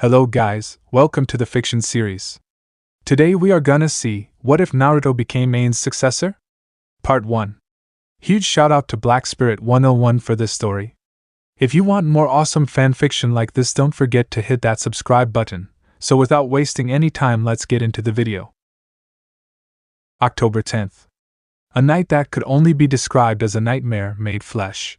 Hello guys, welcome to the fiction series. Today we are gonna see, what if Naruto became Ainz' successor? Part 1. Huge shout out to BlackSpirit 101 for this story. If you want more awesome fanfiction like this, don't forget to hit that subscribe button. So without wasting any time, let's get into the video. October 10th. A night that could only be described as a nightmare made flesh.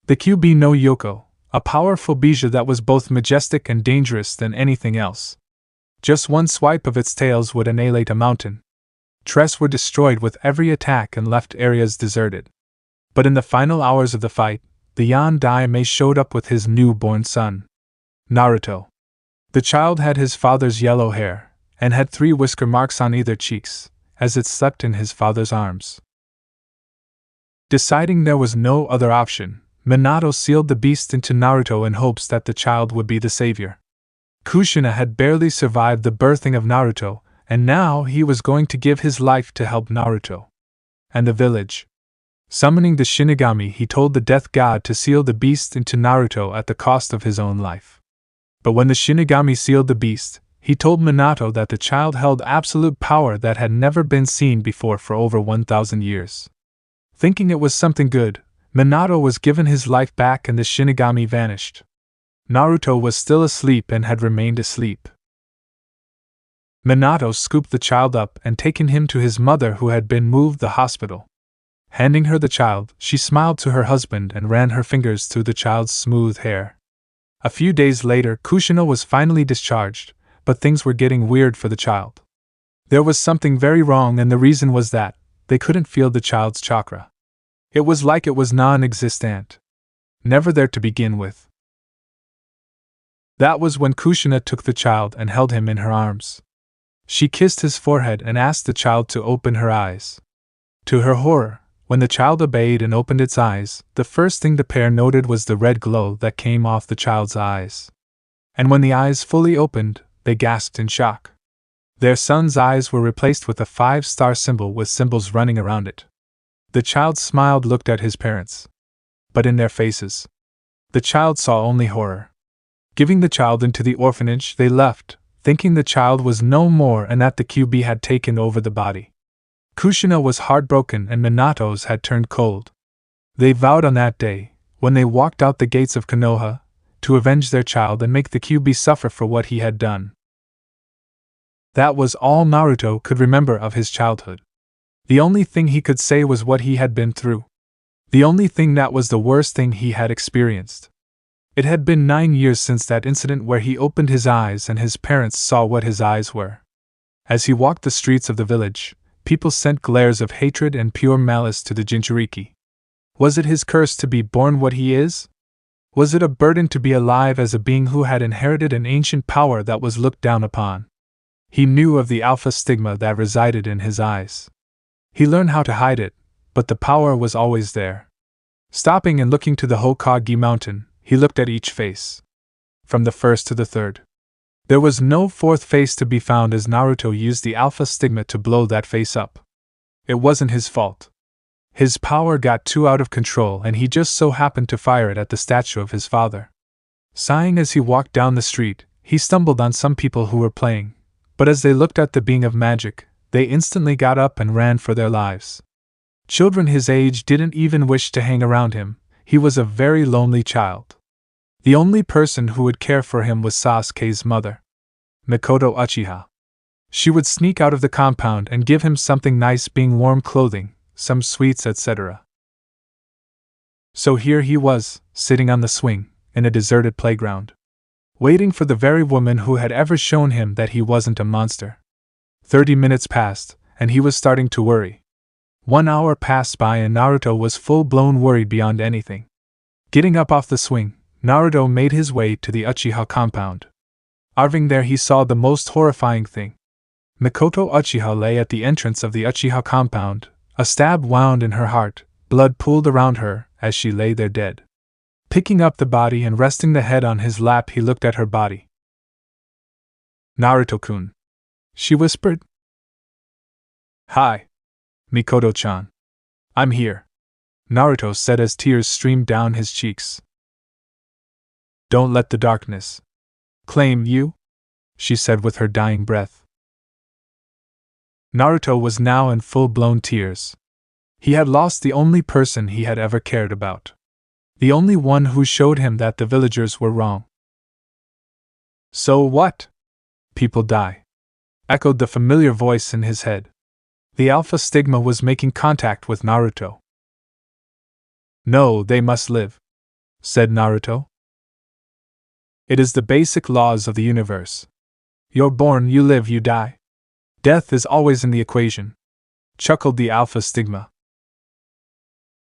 The QB no Yoko, a powerful bija that was both majestic and dangerous than anything else. Just one swipe of its tails would annihilate a mountain. Trees were destroyed with every attack and left areas deserted. But in the final hours of the fight, the Yandai showed up with his newborn son, Naruto. The child had his father's yellow hair, and had 3 whisker marks on either cheeks, as it slept in his father's arms. Deciding there was no other option, Minato sealed the beast into Naruto in hopes that the child would be the savior. Kushina had barely survived the birthing of Naruto, and now he was going to give his life to help Naruto. And the village. Summoning the Shinigami, he told the death god to seal the beast into Naruto at the cost of his own life. But when the Shinigami sealed the beast, he told Minato that the child held absolute power that had never been seen before for over 1,000 years. Thinking it was something good, Minato was given his life back and the Shinigami vanished. Naruto was still asleep and had remained asleep. Minato scooped the child up and taken him to his mother, who had been moved to the hospital. Handing her the child, she smiled to her husband and ran her fingers through the child's smooth hair. A few days later, Kushina was finally discharged, but things were getting weird for the child. There was something very wrong, and the reason was that they couldn't feel the child's chakra. It was like it was non-existent. Never there to begin with. That was when Kushina took the child and held him in her arms. She kissed his forehead and asked the child to open her eyes. To her horror, when the child obeyed and opened its eyes, the first thing the pair noted was the red glow that came off the child's eyes. And when the eyes fully opened, they gasped in shock. Their son's eyes were replaced with a 5-star symbol with symbols running around it. The child smiled, looked at his parents. But in their faces, the child saw only horror. Giving the child into the orphanage, they left, thinking the child was no more and that the QB had taken over the body. Kushina was heartbroken and Minato's had turned cold. They vowed on that day, when they walked out the gates of Konoha, to avenge their child and make the QB suffer for what he had done. That was all Naruto could remember of his childhood. The only thing he could say was what he had been through. The only thing that was the worst thing he had experienced. It had been 9 years since that incident where he opened his eyes and his parents saw what his eyes were. As he walked the streets of the village, people sent glares of hatred and pure malice to the Jinchuriki. Was it his curse to be born what he is? Was it a burden to be alive as a being who had inherited an ancient power that was looked down upon? He knew of the alpha stigma that resided in his eyes. He learned how to hide it, but the power was always there. Stopping and looking to the Hokage mountain, he looked at each face. From the first to the third. There was no fourth face to be found as Naruto used the alpha stigma to blow that face up. It wasn't his fault. His power got too out of control and he just so happened to fire it at the statue of his father. Sighing as he walked down the street, he stumbled on some people who were playing, but as they looked at the being of magic, they instantly got up and ran for their lives. Children his age didn't even wish to hang around him. He was a very lonely child. The only person who would care for him was Sasuke's mother, Mikoto Uchiha. She would sneak out of the compound and give him something nice, being warm clothing, some sweets, etc. So here he was, sitting on the swing, in a deserted playground, waiting for the very woman who had ever shown him that he wasn't a monster. 30 minutes passed, and he was starting to worry. 1 hour passed by and Naruto was full-blown worried beyond anything. Getting up off the swing, Naruto made his way to the Uchiha compound. Arriving there, he saw the most horrifying thing. Mikoto Uchiha lay at the entrance of the Uchiha compound, a stab wound in her heart, blood pooled around her as she lay there dead. Picking up the body and resting the head on his lap, he looked at her body. "Naruto-kun," she whispered. "Hi, Mikoto-chan. I'm here," Naruto said as tears streamed down his cheeks. "Don't let the darkness Claim you? She said with her dying breath. Naruto was now in full-blown tears. He had lost the only person he had ever cared about. The only one who showed him that the villagers were wrong. So what? People die, echoed the familiar voice in his head. The Alpha Stigma was making contact with Naruto. No, they must live, said Naruto. It is the basic laws of the universe. You're born, you live, you die. Death is always in the equation, chuckled the Alpha Stigma.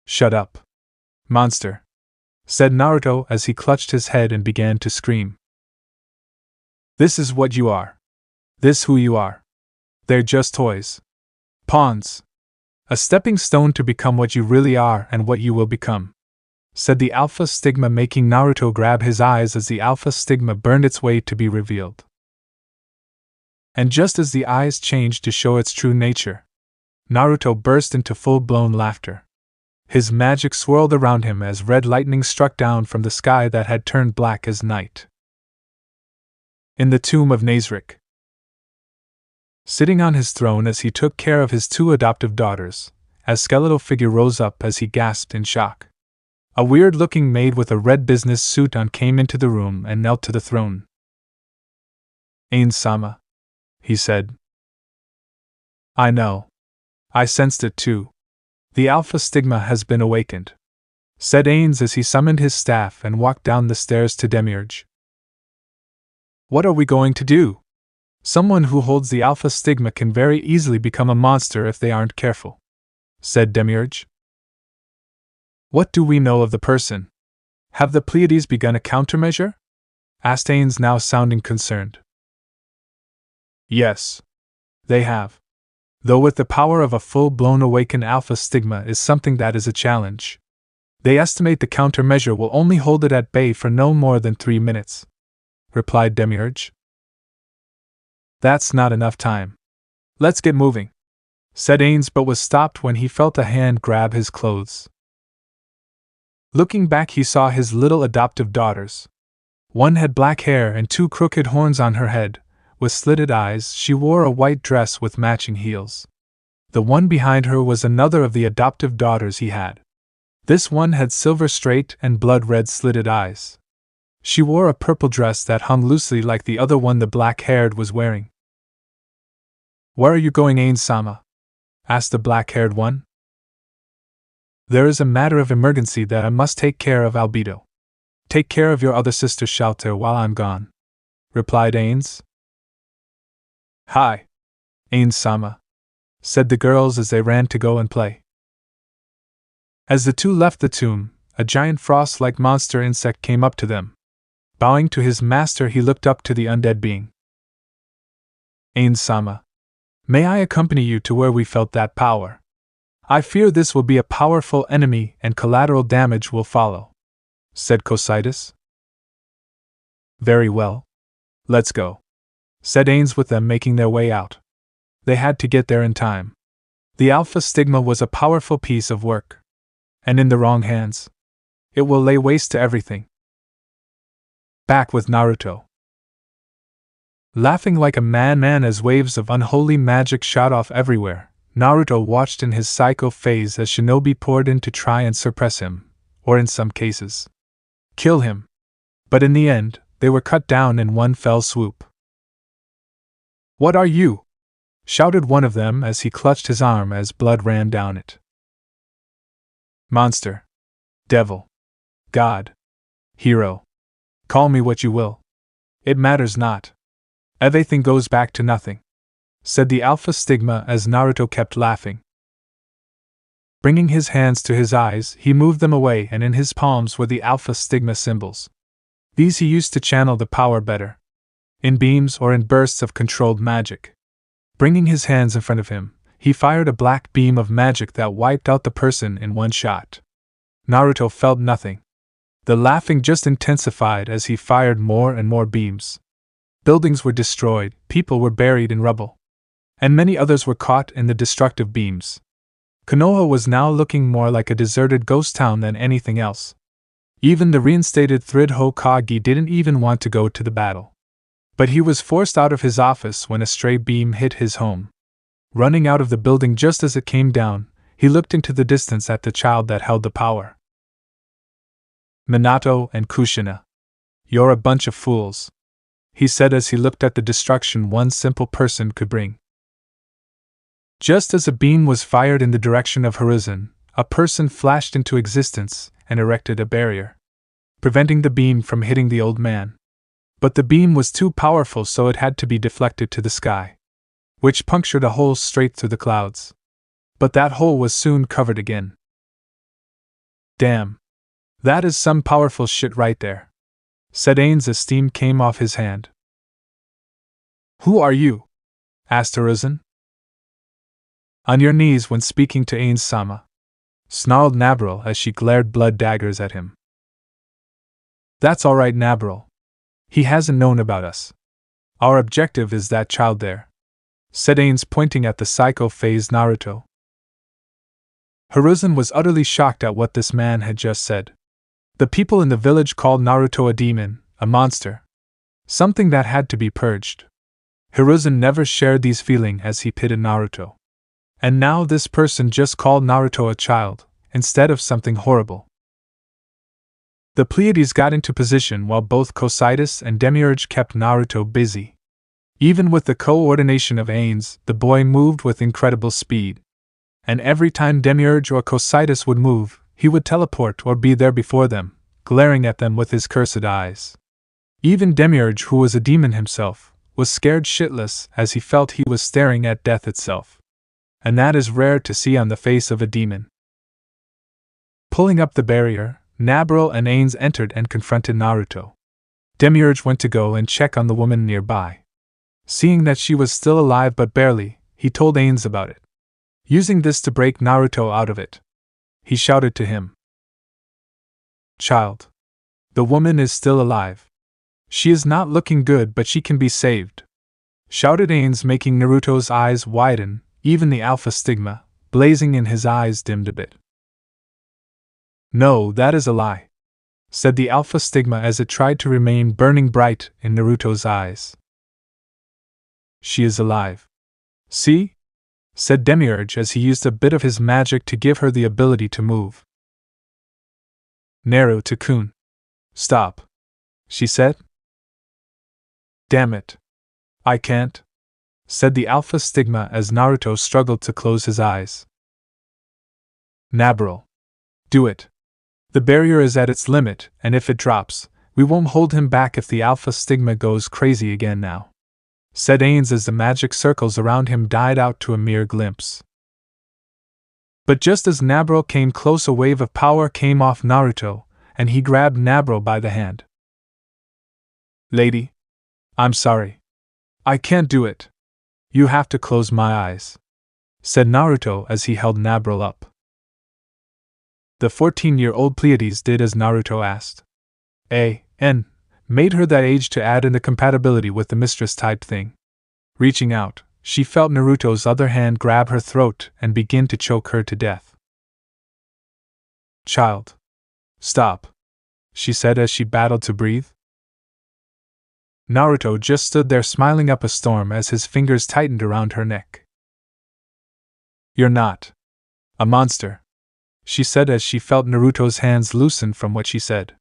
Shut up, monster, said Naruto as he clutched his head and began to scream. This is what you are. This who you are. They're just toys. Pawns. A stepping stone to become what you really are and what you will become, said the Alpha Stigma, making Naruto grab his eyes as the Alpha Stigma burned its way to be revealed. And just as the eyes changed to show its true nature, Naruto burst into full-blown laughter. His magic swirled around him as red lightning struck down from the sky that had turned black as night. In the tomb of Nazarick. Sitting on his throne as he took care of his two adoptive daughters, a skeletal figure rose up as he gasped in shock. A weird-looking maid with a red business suit on came into the room and knelt to the throne. Ainz-sama, he said. I know. I sensed it too. The Alpha Stigma has been awakened, said Ainz as he summoned his staff and walked down the stairs to Demiurge. What are we going to do? Someone who holds the Alpha Stigma can very easily become a monster if they aren't careful, said Demiurge. What do we know of the person? Have the Pleiades begun a countermeasure? Asked Ainz, now sounding concerned. Yes, they have. Though with the power of a full-blown awakened Alpha Stigma is something that is a challenge. They estimate the countermeasure will only hold it at bay for no more than 3 minutes, replied Demiurge. That's not enough time. Let's get moving, said Ainz, but was stopped when he felt a hand grab his clothes. Looking back, he saw his little adoptive daughters. One had black hair and 2 crooked horns on her head. With slitted eyes, she wore a white dress with matching heels. The one behind her was another of the adoptive daughters he had. This one had silver straight and blood-red slitted eyes. She wore a purple dress that hung loosely like the other one the black-haired was wearing. Where are you going, Ainz-sama? Asked the black-haired one. There is a matter of emergency that I must take care of, Obito. Take care of your other sister Shelter while I'm gone, replied Ainz. Hi, Ainz-sama, said the girls as they ran to go and play. As the two left the tomb, a giant frost-like monster insect came up to them. Bowing to his master, he looked up to the undead being. Ainz-sama, may I accompany you to where we felt that power? I fear this will be a powerful enemy and collateral damage will follow, said Cocytus. Very well. Let's go, said Ainz, with them making their way out. They had to get there in time. The Alpha Stigma was a powerful piece of work, and in the wrong hands, it will lay waste to everything. Back with Naruto. Laughing like a madman as waves of unholy magic shot off everywhere, Naruto watched in his psycho phase as shinobi poured in to try and suppress him, or in some cases, kill him. But in the end, they were cut down in one fell swoop. What are you? Shouted one of them as he clutched his arm as blood ran down it. Monster. Devil. God. Hero. Call me what you will. It matters not. Everything goes back to nothing, said the Alpha Stigma as Naruto kept laughing. Bringing his hands to his eyes, he moved them away, and in his palms were the Alpha Stigma symbols. These he used to channel the power better, in beams or in bursts of controlled magic. Bringing his hands in front of him, he fired a black beam of magic that wiped out the person in one shot. Naruto felt nothing. The laughing just intensified as he fired more and more beams. Buildings were destroyed, people were buried in rubble, and many others were caught in the destructive beams. Konoha was now looking more like a deserted ghost town than anything else. Even the reinstated Thread Hokage didn't even want to go to the battle. But he was forced out of his office when a stray beam hit his home. Running out of the building just as it came down, he looked into the distance at the child that held the power. Minato and Kushina. You're a bunch of fools, he said as he looked at the destruction one simple person could bring. Just as a beam was fired in the direction of Hiruzen, a person flashed into existence and erected a barrier, preventing the beam from hitting the old man. But the beam was too powerful, so it had to be deflected to the sky, which punctured a hole straight through the clouds. But that hole was soon covered again. Damn. That is some powerful shit right there, said Ainz as steam came off his hand. Who are you? Asked Hiruzen. On your knees when speaking to Ainz-sama, snarled Nabril as she glared blood daggers at him. That's alright, Nabril. He hasn't known about us. Our objective is that child there, said Ainz, pointing at the psycho-phased Naruto. Hiruzen was utterly shocked at what this man had just said. The people in the village called Naruto a demon, a monster, something that had to be purged. Hiruzen never shared these feelings as he pitied Naruto. And now this person just called Naruto a child, instead of something horrible. The Pleiades got into position while both Cocytus and Demiurge kept Naruto busy. Even with the coordination of Ainz, the boy moved with incredible speed. And every time Demiurge or Cocytus would move, he would teleport or be there before them, glaring at them with his cursed eyes. Even Demiurge, who was a demon himself, was scared shitless as he felt he was staring at death itself. And that is rare to see on the face of a demon. Pulling up the barrier, Nabril and Ainz entered and confronted Naruto. Demiurge went to go and check on the woman nearby. Seeing that she was still alive but barely, he told Ainz about it. Using this to break Naruto out of it, he shouted to him. Child. The woman is still alive. She is not looking good, but she can be saved, shouted Ainz, making Naruto's eyes widen, even the alpha stigma, blazing in his eyes, dimmed a bit. No, that is a lie, said the alpha stigma as it tried to remain burning bright in Naruto's eyes. She is alive. See? Said Demiurge as he used a bit of his magic to give her the ability to move. Naruto-kun. Stop, she said. Damn it. I can't, said the alpha stigma as Naruto struggled to close his eyes. Nabril. Do it. The barrier is at its limit, and if it drops, we won't hold him back if the alpha stigma goes crazy again now, said Ainz as the magic circles around him died out to a mere glimpse. But just as Nabril came close, a wave of power came off Naruto, and he grabbed Nabril by the hand. Lady, I'm sorry. I can't do it. You have to close my eyes, said Naruto as he held Nabril up. The 14-year-old Pleiades did as Naruto asked. A.N. made her that age to add in the compatibility with the mistress type thing. Reaching out, she felt Naruto's other hand grab her throat and begin to choke her to death. Child. Stop, she said as she battled to breathe. Naruto just stood there smiling up a storm as his fingers tightened around her neck. You're not a monster, she said as she felt Naruto's hands loosen from what she said.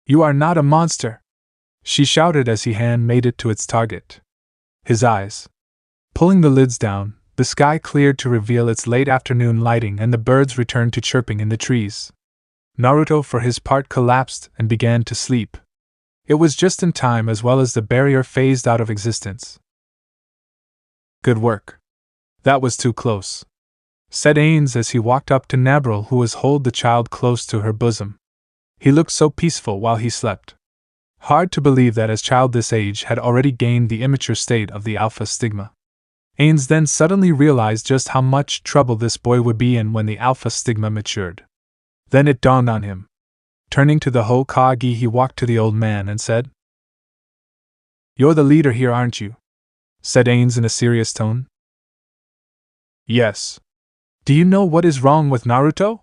You are not a monster, she shouted as he hand made it to its target. His eyes. Pulling the lids down, the sky cleared to reveal its late afternoon lighting and the birds returned to chirping in the trees. Naruto for his part collapsed and began to sleep. It was just in time as well as the barrier phased out of existence. Good work. That was too close, said Ainz as he walked up to Nabril, who was holding the child close to her bosom. He looked so peaceful while he slept. Hard to believe that his child this age had already gained the immature state of the alpha stigma. Ainz then suddenly realized just how much trouble this boy would be in when the alpha stigma matured. Then it dawned on him. Turning to the Hokage, he walked to the old man and said, You're the leader here, aren't you? Said Ainz in a serious tone. Yes. Do you know what is wrong with Naruto?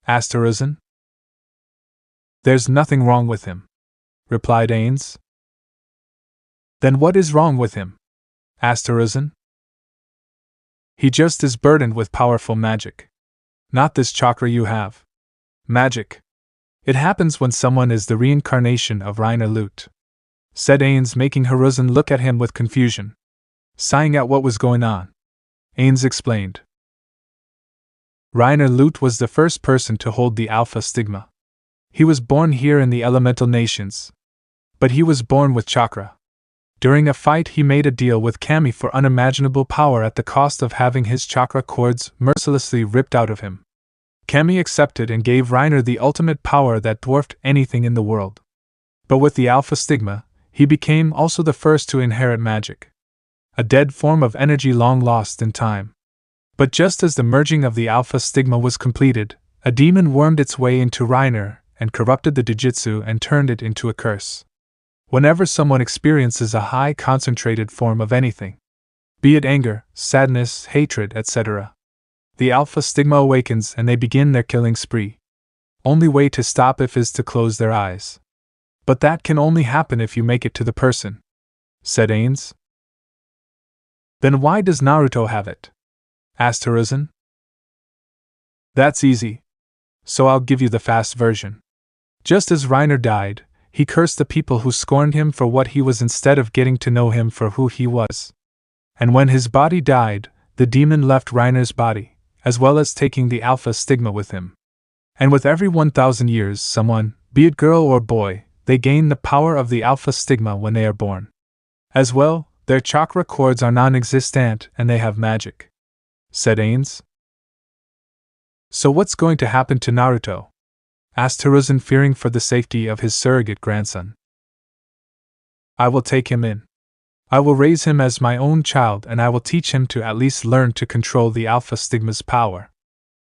Asked Hiruzen. There's nothing wrong with him, replied Ainz. Then what is wrong with him? Asked Hiruzen. He just is burdened with powerful magic. Not this chakra you have. Magic. It happens when someone is the reincarnation of Reiner Lut, said Ainz, making Hiruzen look at him with confusion. Sighing at what was going on, Ainz explained. Reiner Lut was the first person to hold the Alpha Stigma. He was born here in the Elemental Nations. But he was born with chakra. During a fight he made a deal with Kami for unimaginable power at the cost of having his chakra cords mercilessly ripped out of him. Kami accepted and gave Reiner the ultimate power that dwarfed anything in the world. But with the Alpha Stigma, he became also the first to inherit magic. A dead form of energy long lost in time. But just as the merging of the Alpha Stigma was completed, a demon wormed its way into Reiner and corrupted the Jujutsu and turned it into a curse. Whenever someone experiences a high concentrated form of anything, be it anger, sadness, hatred, etc., the Alpha Stigma awakens and they begin their killing spree. Only way to stop is to close their eyes. But that can only happen if you make it to the person, said Ainz. Then why does Naruto have it? Asked Hiruzen. That's easy. So I'll give you the fast version. Just as Reiner died, he cursed the people who scorned him for what he was instead of getting to know him for who he was. And when his body died, the demon left Reiner's body, as well as taking the Alpha Stigma with him. And with every 1,000 years someone, be it girl or boy, they gain the power of the Alpha Stigma when they are born. As well, their chakra cords are non-existent and they have magic, said Ainz. So what's going to happen to Naruto? Asked Hiruzen, fearing for the safety of his surrogate grandson. I will take him in. I will raise him as my own child and I will teach him to at least learn to control the Alpha Stigma's power.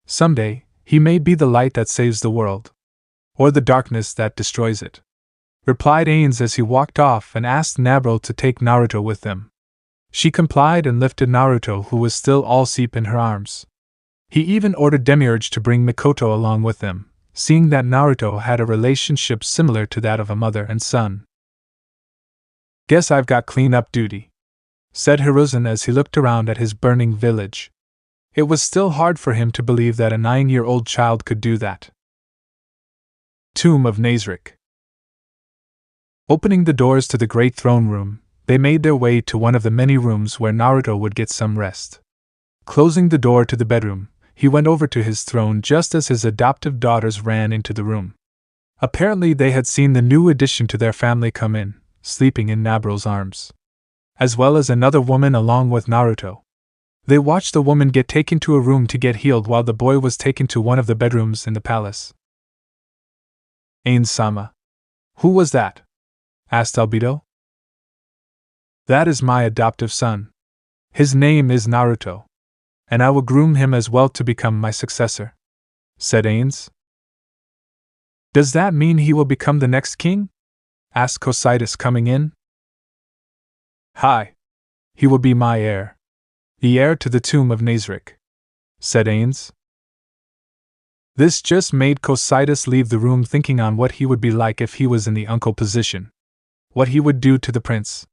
Someday, he may be the light that saves the world. Or the darkness that destroys it, replied Ainz as he walked off and asked Naruto to take Naruto with them. She complied and lifted Naruto, who was still all asleep, in her arms. He even ordered Demiurge to bring Mikoto along with them, seeing that Naruto had a relationship similar to that of a mother and son. Guess I've got clean-up duty, said Hiruzen as he looked around at his burning village. It was still hard for him to believe that a 9-year-old child could do that. Tomb of Nazarick. Opening the doors to the great throne room, they made their way to one of the many rooms where Naruto would get some rest. Closing the door to the bedroom, he went over to his throne just as his adoptive daughters ran into the room. Apparently they had seen the new addition to their family come in, sleeping in Naruto's arms, as well as another woman along with Naruto. They watched the woman get taken to a room to get healed while the boy was taken to one of the bedrooms in the palace. Ainz-sama. Who was that? Asked Obito. That is my adoptive son. His name is Naruto. And I will groom him as well to become my successor, said Ainz. Does that mean he will become the next king? Asked Cocytus, coming in. Hi. He will be my heir. The heir to the tomb of Nazarick, said Ainz. This just made Cocytus leave the room, thinking on what he would be like if he was in the uncle position. What he would do to the prince.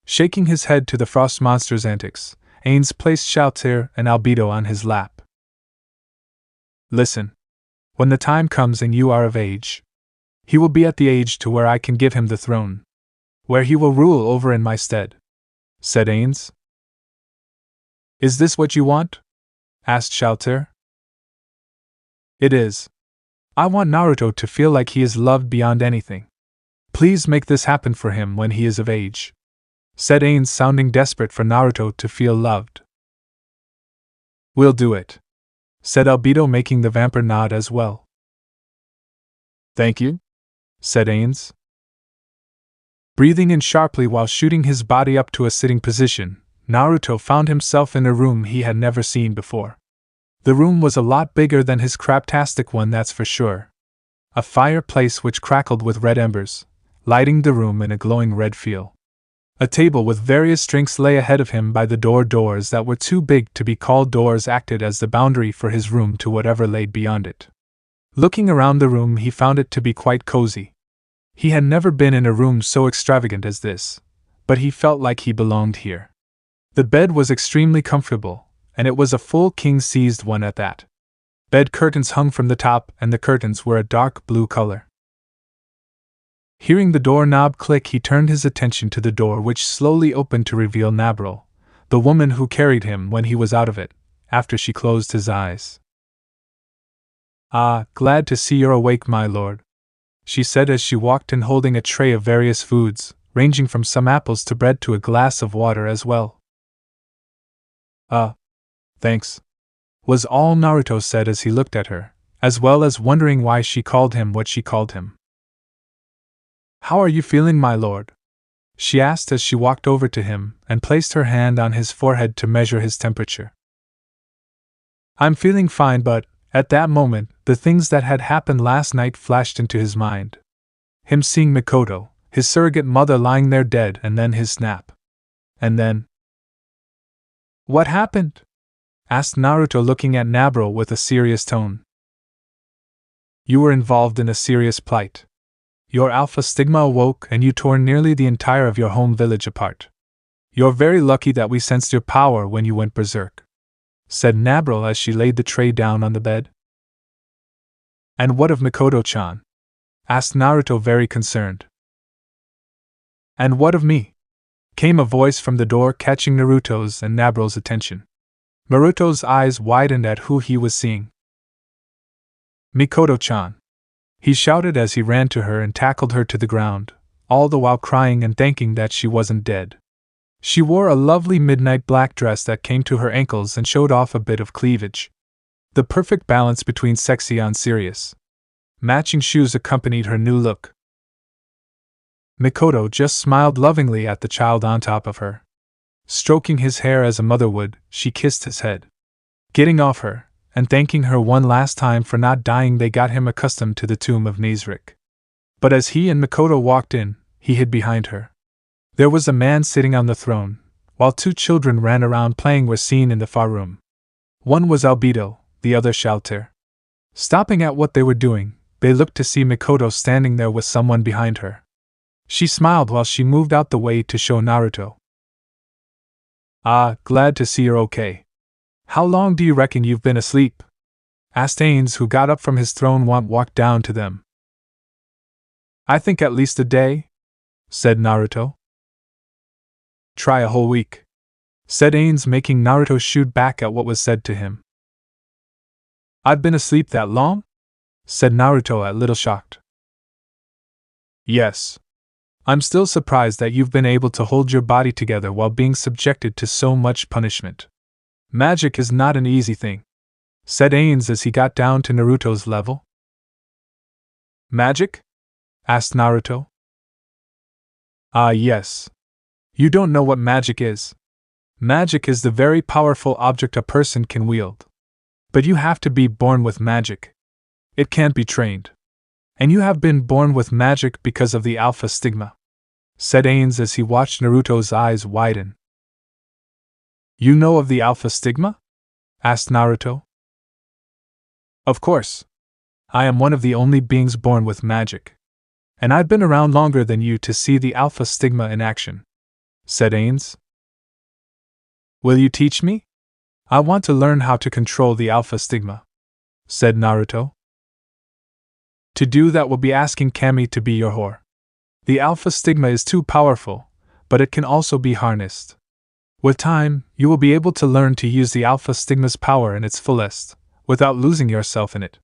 Shaking his head to the frost monster's antics, Ainz placed Shaltir and Obito on his lap. Listen. When the time comes and you are of age, he will be at the age to where I can give him the throne, where he will rule over in my stead, said Ainz. Is this what you want? Asked Shaltir. It is. I want Naruto to feel like he is loved beyond anything. Please make this happen for him when he is of age, said Ainz, sounding desperate for Naruto to feel loved. We'll do it, said Obito, making the vampire nod as well. Thank you, said Ainz. Breathing in sharply while shooting his body up to a sitting position, Naruto found himself in a room he had never seen before. The room was a lot bigger than his craptastic one, that's for sure. A fireplace which crackled with red embers, lighting the room in a glowing red feel. A table with various drinks lay ahead of him by the doors that were too big to be called doors acted as the boundary for his room to whatever lay beyond it. Looking around the room, he found it to be quite cozy. He had never been in a room so extravagant as this, but he felt like he belonged here. The bed was extremely comfortable, and it was a full king-sized one at that. Bed curtains hung from the top, and the curtains were a dark blue color. Hearing the doorknob click, he turned his attention to the door, which slowly opened to reveal Nabril, the woman who carried him when he was out of it, after she closed his eyes. "Ah, glad to see you're awake, my lord," she said as she walked in holding a tray of various foods, ranging from some apples to bread to a glass of water as well. Thanks," was all Naruto said as he looked at her, as well as wondering why she called him what she called him. "How are you feeling, my lord?" she asked as she walked over to him and placed her hand on his forehead to measure his temperature. "I'm feeling fine, but," at that moment, the things that had happened last night flashed into his mind. Him seeing Mikoto, his surrogate mother lying there dead, and then his snap. And then... "What happened?" asked Naruto, looking at Nabril with a serious tone. "You were involved in a serious plight. Your alpha stigma awoke and you tore nearly the entire of your home village apart. You're very lucky that we sensed your power when you went berserk," said Nabril as she laid the tray down on the bed. "And what of Mikoto-chan?" asked Naruto, very concerned. "And what of me?" came a voice from the door, catching Naruto's and Nabril's attention. Naruto's eyes widened at who he was seeing. "Mikoto-chan!" he shouted as he ran to her and tackled her to the ground, all the while crying and thanking that she wasn't dead. She wore a lovely midnight black dress that came to her ankles and showed off a bit of cleavage. The perfect balance between sexy and serious. Matching shoes accompanied her new look. Mikoto just smiled lovingly at the child on top of her. Stroking his hair as a mother would, she kissed his head. Getting off her, and thanking her one last time for not dying, they got him accustomed to the tomb of Nezrik. But as he and Mikoto walked in, he hid behind her. There was a man sitting on the throne, while two children ran around playing were seen in the far room. One was Obito, the other Shalter. Stopping at what they were doing, they looked to see Mikoto standing there with someone behind her. She smiled while she moved out the way to show Naruto. "Ah, glad to see you're okay. How long do you reckon you've been asleep?" asked Ainz, who got up from his throne and walked down to them. "I think at least a day," said Naruto. "Try a whole week," said Ainz, making Naruto shoot back at what was said to him. "I've been asleep that long?" said Naruto, a little shocked. "Yes. I'm still surprised that you've been able to hold your body together while being subjected to so much punishment. Magic is not an easy thing," said Ainz as he got down to Naruto's level. "Magic?" asked Naruto. "Ah, yes. You don't know what magic is. Magic is the very powerful object a person can wield. But you have to be born with magic. It can't be trained. And you have been born with magic because of the alpha stigma," said Ainz as he watched Naruto's eyes widen. "You know of the alpha stigma?" asked Naruto. "Of course. I am one of the only beings born with magic. And I've been around longer than you to see the alpha stigma in action," said Ainz. "Will you teach me? I want to learn how to control the alpha stigma," said Naruto. "To do that will be asking Kami to be your whore. The alpha stigma is too powerful, but it can also be harnessed. With time, you will be able to learn to use the alpha stigma's power in its fullest, without losing yourself in it,"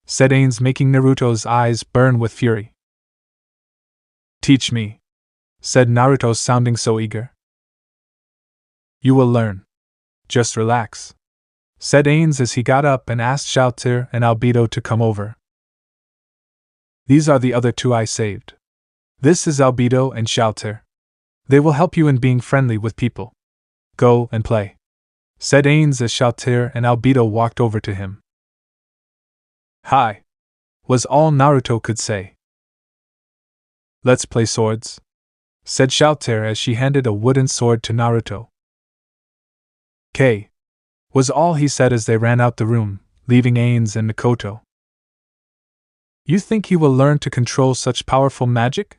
said Ainz, making Naruto's eyes burn with fury. "Teach me," said Naruto, sounding so eager. "You will learn. Just relax," said Ainz as he got up and asked Shalter and Obito to come over. "These are the other two I saved. This is Obito and Shalter. They will help you in being friendly with people. Go and play," said Ainz as Shalter and Obito walked over to him. "Hi," was all Naruto could say. "Let's play swords," said Shalter as she handed a wooden sword to Naruto. "K," was all he said as they ran out the room, leaving Ainz and Mikoto. "You think he will learn to control such powerful magic?"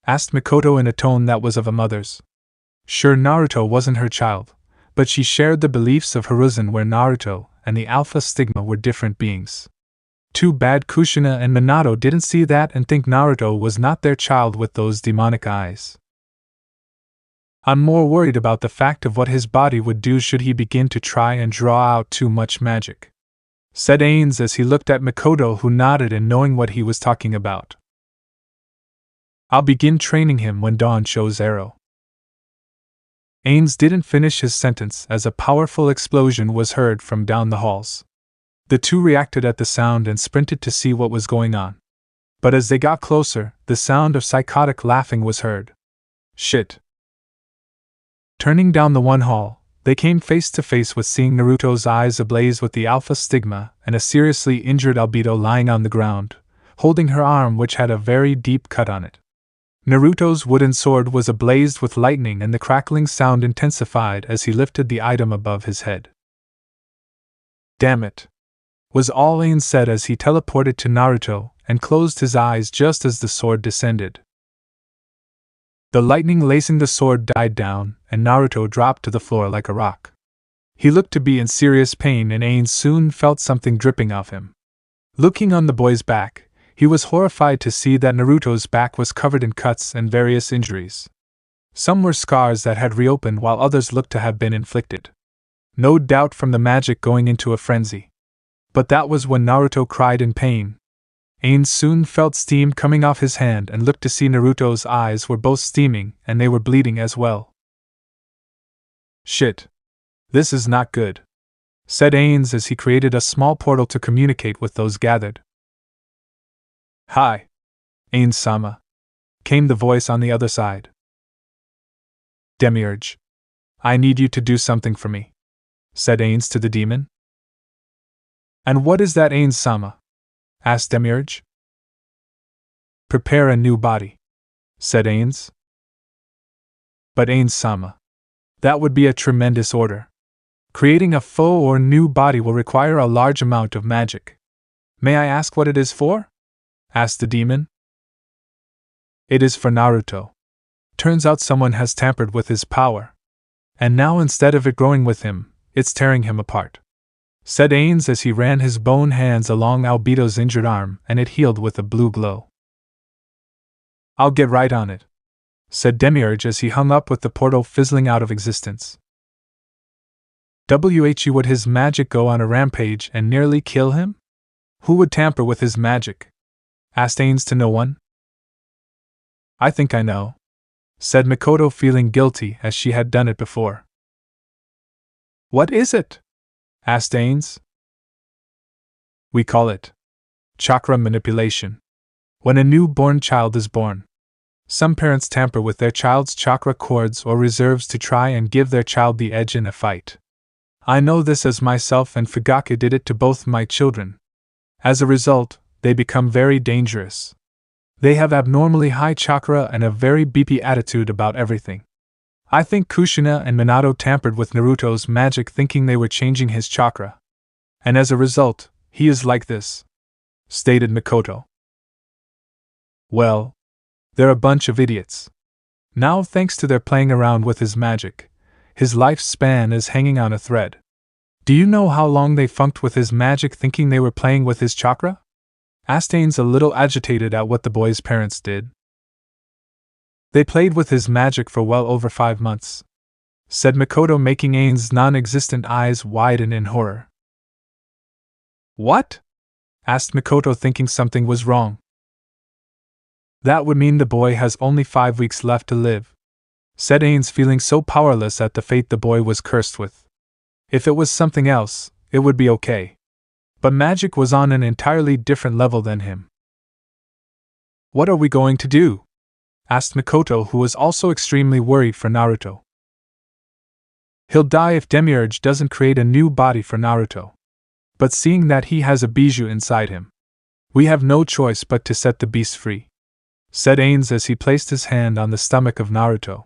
asked Mikoto in a tone that was of a mother's. Sure, Naruto wasn't her child, but she shared the beliefs of Hiruzen, where Naruto and the Alpha Stigma were different beings. Too bad Kushina and Minato didn't see that and think Naruto was not their child with those demonic eyes. I'm more worried about the fact of what his body would do should he begin to try and draw out too much magic, said Ainz as he looked at Mikoto, who nodded in knowing what he was talking about. I'll begin training him when dawn shows arrow. Ainz didn't finish his sentence as a powerful explosion was heard from down the halls. The two reacted at the sound and sprinted to see what was going on. But as they got closer, the sound of psychotic laughing was heard. Shit. Turning down the one hall, they came face to face with seeing Naruto's eyes ablaze with the Alpha Stigma and a seriously injured Obito lying on the ground, holding her arm which had a very deep cut on it. Naruto's wooden sword was ablaze with lightning and the crackling sound intensified as he lifted the item above his head. Damn it! Was all Ainz said as he teleported to Naruto and closed his eyes just as the sword descended. The lightning lacing the sword died down, and Naruto dropped to the floor like a rock. He looked to be in serious pain, and Ainz soon felt something dripping off him. Looking on the boy's back, he was horrified to see that Naruto's back was covered in cuts and various injuries. Some were scars that had reopened while others looked to have been inflicted. No doubt from the magic going into a frenzy. But that was when Naruto cried in pain. Ainz soon felt steam coming off his hand and looked to see Naruto's eyes were both steaming and they were bleeding as well. Shit. This is not good, said Ainz as he created a small portal to communicate with those gathered. Hi, Ainz-sama, came the voice on the other side. Demiurge, I need you to do something for me, said Ainz to the demon. And what is that, Ainz-sama? Asked Demiurge. Prepare a new body, said Ainz. But Ainz-sama, that would be a tremendous order. Creating a foe or new body will require a large amount of magic. May I ask what it is for? Asked the demon. It is for Naruto. Turns out someone has tampered with his power. And now instead of it growing with him, it's tearing him apart, said Ainz as he ran his bone hands along Obito's injured arm and it healed with a blue glow. I'll get right on it, said Demiurge as he hung up with the portal fizzling out of existence. Would his magic go on a rampage and nearly kill him? Who would tamper with his magic? Asked Ainz to no one. I think I know, said Mikoto, feeling guilty as she had done it before. What is it? Asked Ainz. We call it chakra manipulation. When a newborn child is born, some parents tamper with their child's chakra cords or reserves to try and give their child the edge in a fight. I know this as myself and Fugake did it to both my children. As a result, they become very dangerous. They have abnormally high chakra and a very beepy attitude about everything. I think Kushina and Minato tampered with Naruto's magic thinking they were changing his chakra. And as a result, he is like this, stated Mikoto. Well, they're a bunch of idiots. Now, thanks to their playing around with his magic, his lifespan is hanging on a thread. Do you know how long they funked with his magic thinking they were playing with his chakra? Asked Ainz, a little agitated at what the boy's parents did. They played with his magic for well over 5 months, said Mikoto, making Ainz's non-existent eyes widen in horror. What? Asked Mikoto, thinking something was wrong. That would mean the boy has only 5 weeks left to live, said Ainz, feeling so powerless at the fate the boy was cursed with. If it was something else, it would be okay. But magic was on an entirely different level than him. What are we going to do? Asked Mikoto, who was also extremely worried for Naruto. He'll die if Demiurge doesn't create a new body for Naruto. But seeing that he has a bijou inside him, we have no choice but to set the beast free, said Ainz as he placed his hand on the stomach of Naruto.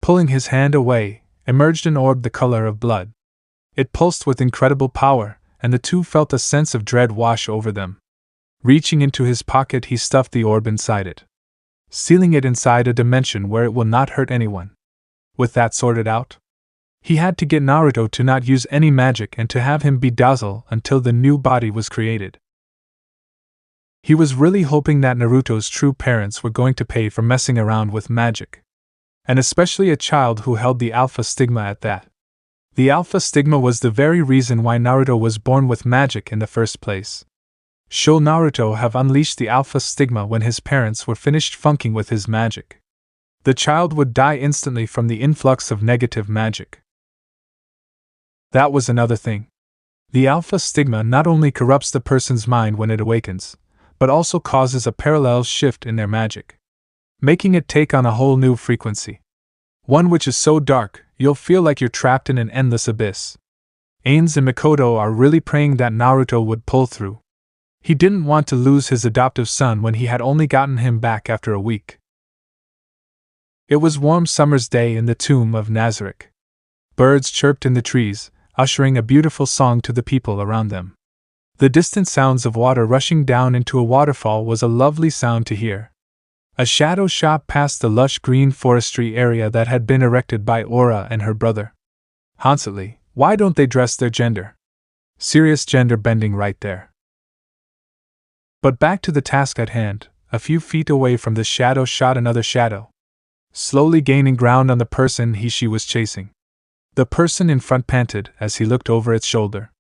Pulling his hand away, emerged an orb the color of blood. It pulsed with incredible power, and the two felt a sense of dread wash over them. Reaching into his pocket, he stuffed the orb inside it. sealing it inside a dimension where it will not hurt anyone. With that sorted out, he had to get Naruto to not use any magic and to have him be docile until the new body was created. He was really hoping that Naruto's true parents were going to pay for messing around with magic. And especially a child who held the alpha stigma at that. The alpha stigma was the very reason why Naruto was born with magic in the first place. Should Naruto have unleashed the alpha stigma when his parents were finished funking with his magic, the child would die instantly from the influx of negative magic. That was another thing. The alpha stigma not only corrupts the person's mind when it awakens, but also causes a parallel shift in their magic, making it take on a whole new frequency. One which is so dark, you'll feel like you're trapped in an endless abyss. Ainz and Mikoto are really praying that Naruto would pull through. He didn't want to lose his adoptive son when he had only gotten him back after a week. It was warm summer's day in the tomb of Nazarick. Birds chirped in the trees, ushering a beautiful song to the people around them. The distant sounds of water rushing down into a waterfall was a lovely sound to hear. A shadow shot past the lush green forestry area that had been erected by Aura and her brother. Hansely, why don't they dress their gender? Serious gender bending right there. But back to the task at hand, a few feet away from the shadow shot another shadow, slowly gaining ground on the person she was chasing. The person in front panted as he looked over its shoulder,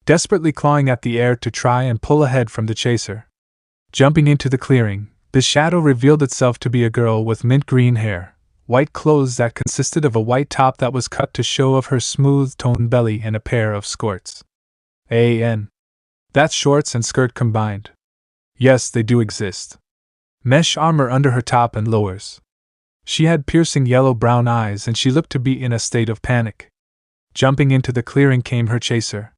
desperately clawing at the air to try and pull ahead from the chaser. Jumping into the clearing, the shadow revealed itself to be a girl with mint green hair, white clothes that consisted of a white top that was cut to show of her smooth-toned belly and a pair of skirts. That's shorts and skirt combined. Yes, they do exist. Mesh armor under her top and lowers. She had piercing yellow-brown eyes and she looked to be in a state of panic. Jumping into the clearing came her chaser.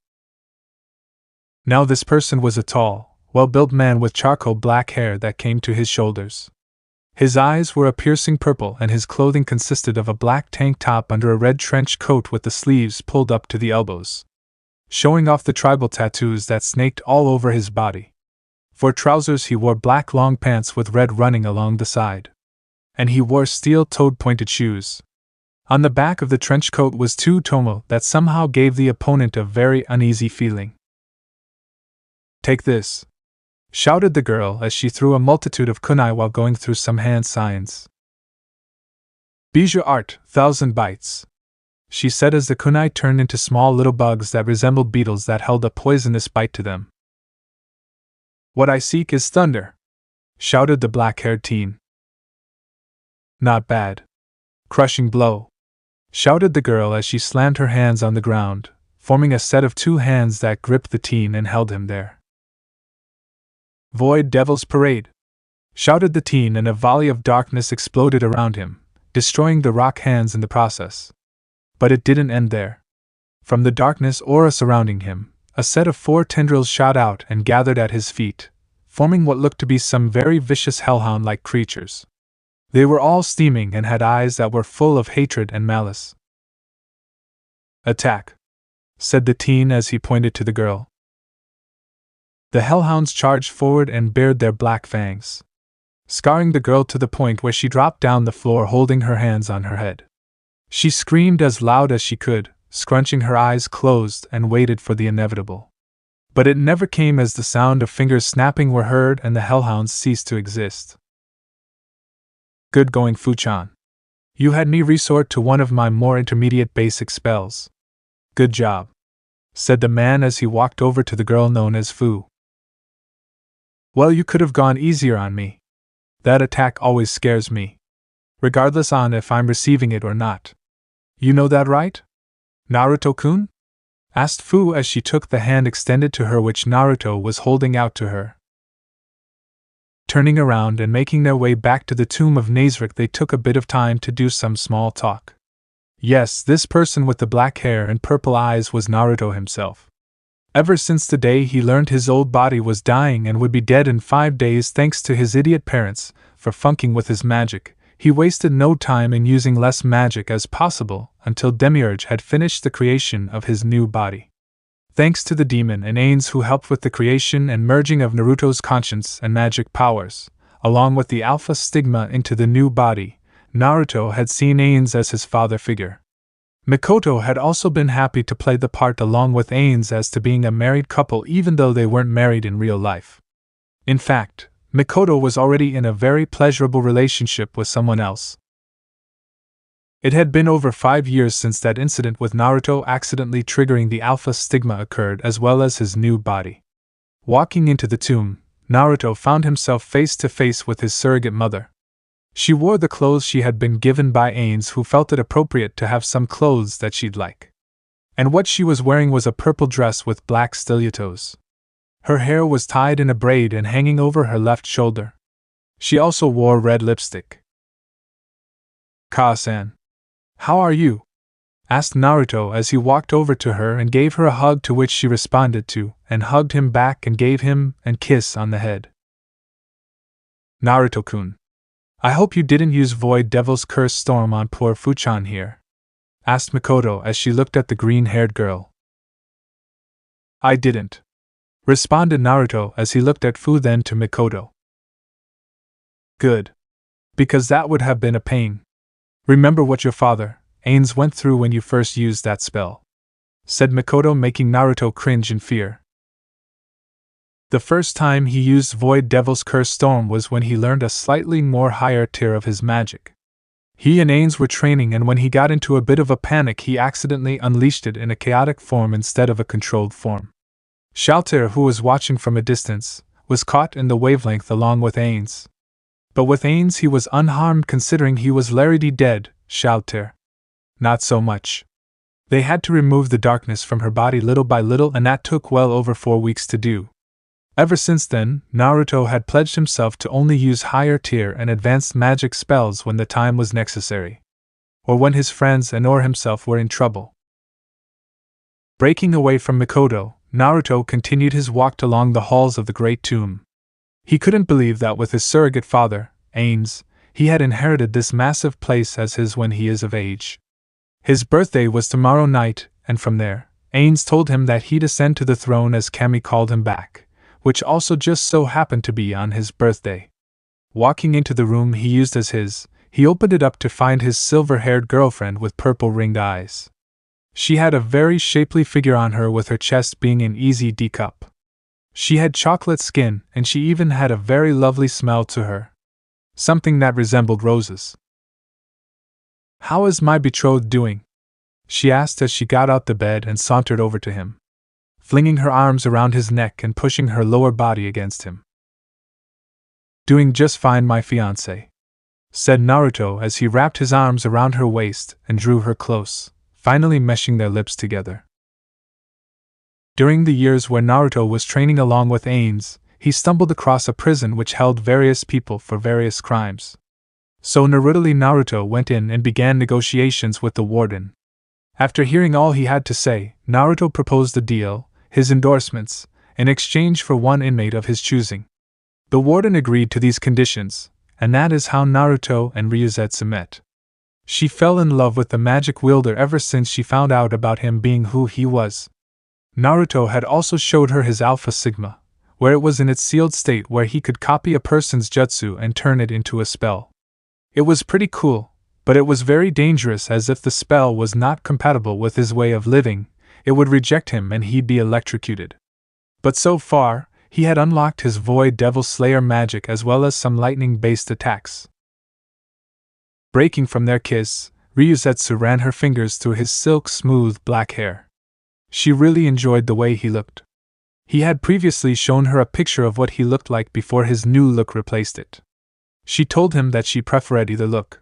Now this person was a tall, well-built man with charcoal black hair that came to his shoulders. His eyes were a piercing purple and his clothing consisted of a black tank top under a red trench coat with the sleeves pulled up to the elbows, showing off the tribal tattoos that snaked all over his body. For trousers he wore black long pants with red running along the side. And he wore steel-toed pointed shoes. On the back of the trench coat was two tomo that somehow gave the opponent a very uneasy feeling. "Take this," shouted the girl as she threw a multitude of kunai while going through some hand signs. "Bijou art, 1,000 bytes," she said as the kunai turned into small little bugs that resembled beetles that held a poisonous bite to them. "What I seek is thunder," shouted the black-haired teen. "Not bad. Crushing blow," shouted the girl as she slammed her hands on the ground, forming a set of two hands that gripped the teen and held him there. "Void Devil's Parade," shouted the teen, and a volley of darkness exploded around him, destroying the rock hands in the process. But it didn't end there. From the darkness aura surrounding him, a set of 4 tendrils shot out and gathered at his feet, forming what looked to be some very vicious hellhound-like creatures. They were all steaming and had eyes that were full of hatred and malice. "Attack," said the teen as he pointed to the girl. The hellhounds charged forward and bared their black fangs, scarring the girl to the point where she dropped down the floor holding her hands on her head. She screamed as loud as she could, scrunching her eyes closed, and waited for the inevitable. But it never came as the sound of fingers snapping were heard and the hellhounds ceased to exist. "Good going, Fu-chan. You had me resort to one of my more intermediate basic spells. Good job," said the man as he walked over to the girl known as Fu. "Well, you could have gone easier on me. That attack always scares me, regardless on if I'm receiving it or not. You know that, right? Naruto-kun?" asked Fu as she took the hand extended to her which Naruto was holding out to her. Turning around and making their way back to the tomb of Nazarick, they took a bit of time to do some small talk. Yes, this person with the black hair and purple eyes was Naruto himself. Ever since the day he learned his old body was dying and would be dead in 5 days thanks to his idiot parents for funking with his magic, he wasted no time in using less magic as possible until Demiurge had finished the creation of his new body. Thanks to the demon and Ainz who helped with the creation and merging of Naruto's conscience and magic powers, along with the alpha stigma into the new body, Naruto had seen Ainz as his father figure. Mikoto had also been happy to play the part along with Ainz as to being a married couple even though they weren't married in real life. In fact, Mikoto was already in a very pleasurable relationship with someone else. It had been over 5 years since that incident with Naruto accidentally triggering the alpha stigma occurred, as well as his new body. Walking into the tomb, Naruto found himself face to face with his surrogate mother. She wore the clothes she had been given by Ainz, who felt it appropriate to have some clothes that she'd like. And what she was wearing was a purple dress with black stilettos. Her hair was tied in a braid and hanging over her left shoulder. She also wore red lipstick. "Ka-san, how are you?" asked Naruto as he walked over to her and gave her a hug, to which she responded to, and hugged him back and gave him a kiss on the head. "Naruto-kun, I hope you didn't use Void Devil's Curse Storm on poor Fuchan here," asked Mikoto as she looked at the green-haired girl. "I didn't," responded Naruto as he looked at Fu, then to Mikoto. "Good. Because that would have been a pain. Remember what your father, Ainz, went through when you first used that spell," said Mikoto, making Naruto cringe in fear. The first time he used Void Devil's Curse Storm was when he learned a slightly more higher tier of his magic. He and Ainz were training, and when he got into a bit of a panic, he accidentally unleashed it in a chaotic form instead of a controlled form. Shalter, who was watching from a distance, was caught in the wavelength along with Ainz. But with Ainz he was unharmed, considering he was already dead. Shalter, not so much. They had to remove the darkness from her body little by little, and that took well over 4 weeks to do. Ever since then, Naruto had pledged himself to only use higher tier and advanced magic spells when the time was necessary, or when his friends and or himself were in trouble. Breaking away from Mikoto, Naruto continued his walk along the halls of the Great Tomb. He couldn't believe that with his surrogate father, Ainz, he had inherited this massive place as his when he is of age. His birthday was tomorrow night, and from there, Ainz told him that he'd ascend to the throne as Kami called him back, which also just so happened to be on his birthday. Walking into the room he used as his, he opened it up to find his silver-haired girlfriend with purple-ringed eyes. She had a very shapely figure on her, with her chest being an easy D cup. She had chocolate skin, and she even had a very lovely smell to her. Something that resembled roses. "How is my betrothed doing?" she asked as she got out the bed and sauntered over to him, flinging her arms around his neck and pushing her lower body against him. "Doing just fine, my fiancé," said Naruto as he wrapped his arms around her waist and drew her close, finally meshing their lips together. During the years where Naruto was training along with Ainz, he stumbled across a prison which held various people for various crimes. So Naruto went in and began negotiations with the warden. After hearing all he had to say, Naruto proposed a deal, his endorsements, in exchange for one inmate of his choosing. The warden agreed to these conditions, and that is how Naruto and Ryuzetsu met. She fell in love with the magic wielder ever since she found out about him being who he was. Naruto had also showed her his Alpha Sigma, where it was in its sealed state, where he could copy a person's jutsu and turn it into a spell. It was pretty cool, but it was very dangerous, as if the spell was not compatible with his way of living, it would reject him and he'd be electrocuted. But so far, he had unlocked his Void Devil Slayer magic as well as some lightning-based attacks. Breaking from their kiss, Ryuzetsu ran her fingers through his silk-smooth black hair. She really enjoyed the way he looked. He had previously shown her a picture of what he looked like before his new look replaced it. She told him that she preferred either look.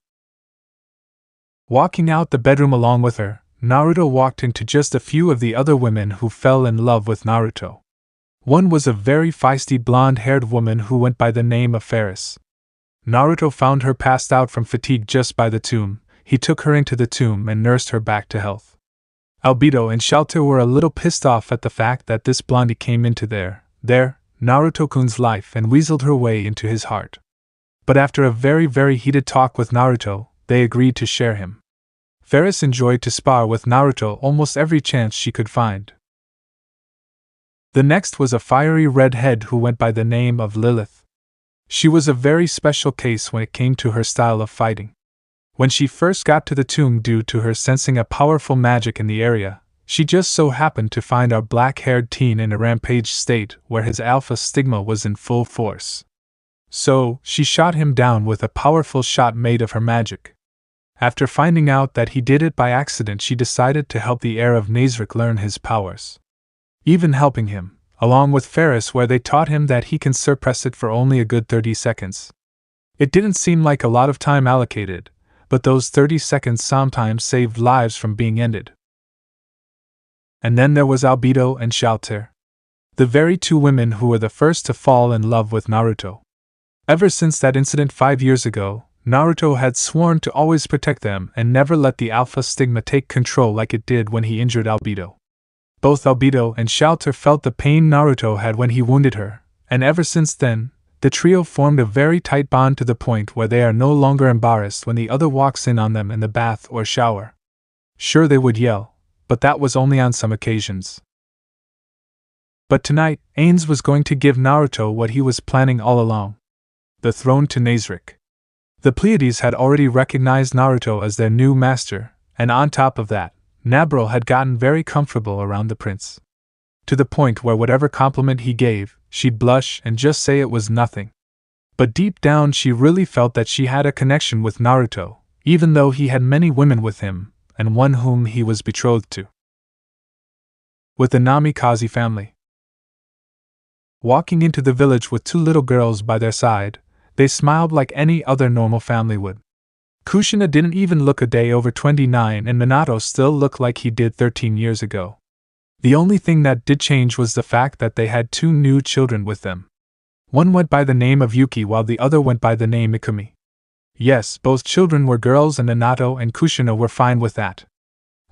Walking out the bedroom along with her, Naruto walked into just a few of the other women who fell in love with Naruto. One was a very feisty blonde-haired woman who went by the name of Ferris. Naruto found her passed out from fatigue just by the tomb. He took her into the tomb and nursed her back to health. Obito and Shelter were a little pissed off at the fact that this blondie came into their Naruto-kun's life and weaseled her way into his heart. But after a very heated talk with Naruto, they agreed to share him. Ferris enjoyed to spar with Naruto almost every chance she could find. The next was a fiery redhead who went by the name of Lilith. She was a very special case when it came to her style of fighting. When she first got to the tomb due to her sensing a powerful magic in the area, she just so happened to find our black-haired teen in a rampage state where his alpha stigma was in full force. So, she shot him down with a powerful shot made of her magic. After finding out that he did it by accident, she decided to help the heir of Nazarick learn his powers. Even helping him, along with Ferris, where they taught him that he can suppress it for only a good 30 seconds. It didn't seem like a lot of time allocated, but those 30 seconds sometimes saved lives from being ended. And then there was Obito and Shalter, the very two women who were the first to fall in love with Naruto. Ever since that incident 5 years ago, Naruto had sworn to always protect them and never let the alpha stigma take control like it did when he injured Obito. Both Obito and Shalter felt the pain Naruto had when he wounded her, and ever since then, the trio formed a very tight bond to the point where they are no longer embarrassed when the other walks in on them in the bath or shower. Sure, they would yell, but that was only on some occasions. But tonight, Ainz was going to give Naruto what he was planning all along: the throne to Nazarick. The Pleiades had already recognized Naruto as their new master, and on top of that, Nabril had gotten very comfortable around the prince. To the point where whatever compliment he gave, she'd blush and just say it was nothing. But deep down she really felt that she had a connection with Naruto, even though he had many women with him, and one whom he was betrothed to. With the Namikaze family. Walking into the village with two little girls by their side, they smiled like any other normal family would. Kushina didn't even look a day over 29 and Minato still looked like he did 13 years ago. The only thing that did change was the fact that they had two new children with them. One went by the name of Yuki while the other went by the name Ikumi. Yes, both children were girls and Minato and Kushina were fine with that.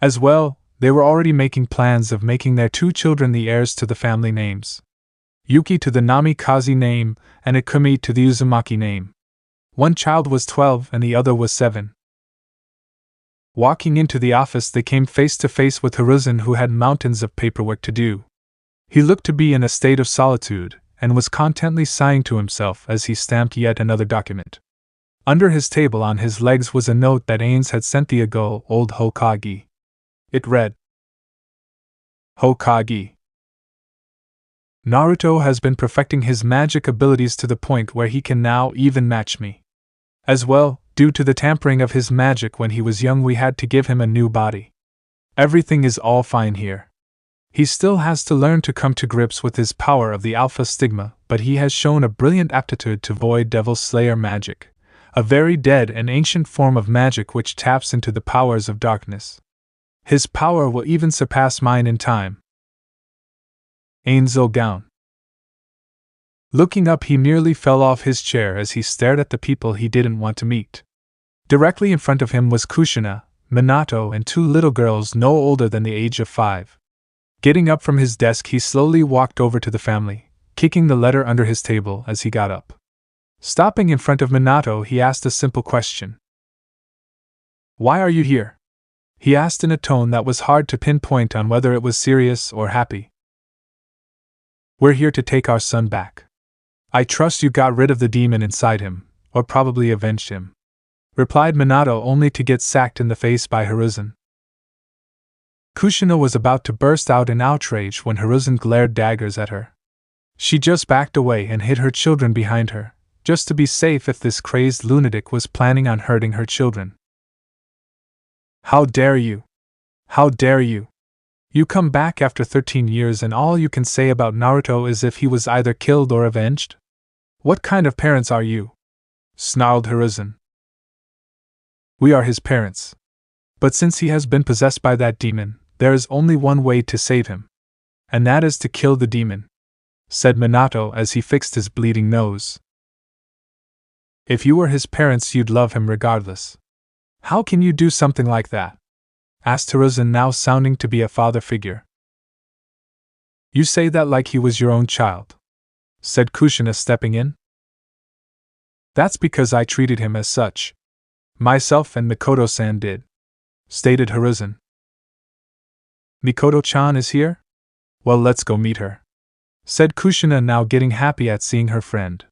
As well, they were already making plans of making their two children the heirs to the family names. Yuki to the Namikaze name, and Ikumi to the Uzumaki name. One child was 12 and the other was 7. Walking into the office, they came face to face with Hiruzen, who had mountains of paperwork to do. He looked to be in a state of solitude, and was contently sighing to himself as he stamped yet another document. Under his table on his legs was a note that Ainz had sent the old Hokage. It read, Hokage. Naruto has been perfecting his magic abilities to the point where he can now even match me. As well, due to the tampering of his magic when he was young, we had to give him a new body. Everything is all fine here. He still has to learn to come to grips with his power of the Alpha Stigma, but he has shown a brilliant aptitude to Void Devil Slayer magic, a very dead and ancient form of magic which taps into the powers of darkness. His power will even surpass mine in time. Ainz Gown. Looking up, he nearly fell off his chair as he stared at the people he didn't want to meet. Directly in front of him was Kushina, Minato, and two little girls no older than the age of 5. Getting up from his desk, he slowly walked over to the family, kicking the letter under his table as he got up. Stopping in front of Minato, he asked a simple question. Why are you here? He asked in a tone that was hard to pinpoint on whether it was serious or happy. We're here to take our son back. I trust you got rid of the demon inside him, or probably avenged him, replied Minato, only to get sacked in the face by Hiruzen. Kushina was about to burst out in outrage when Hiruzen glared daggers at her. She just backed away and hid her children behind her, just to be safe if this crazed lunatic was planning on hurting her children. How dare you! How dare you! You come back after 13 years and all you can say about Naruto is if he was either killed or avenged? What kind of parents are you? Snarled Hiruzen. We are his parents. But since he has been possessed by that demon, there is only one way to save him. And that is to kill the demon, said Minato as he fixed his bleeding nose. If you were his parents, you'd love him regardless. How can you do something like that? Asked Hiruzen, now sounding to be a father figure. You say that like he was your own child, said Kushina, stepping in. That's because I treated him as such. Myself and Mikoto-san did, stated Hiruzen. Mikoto-chan is here? Well, let's go meet her, said Kushina, now getting happy at seeing her friend.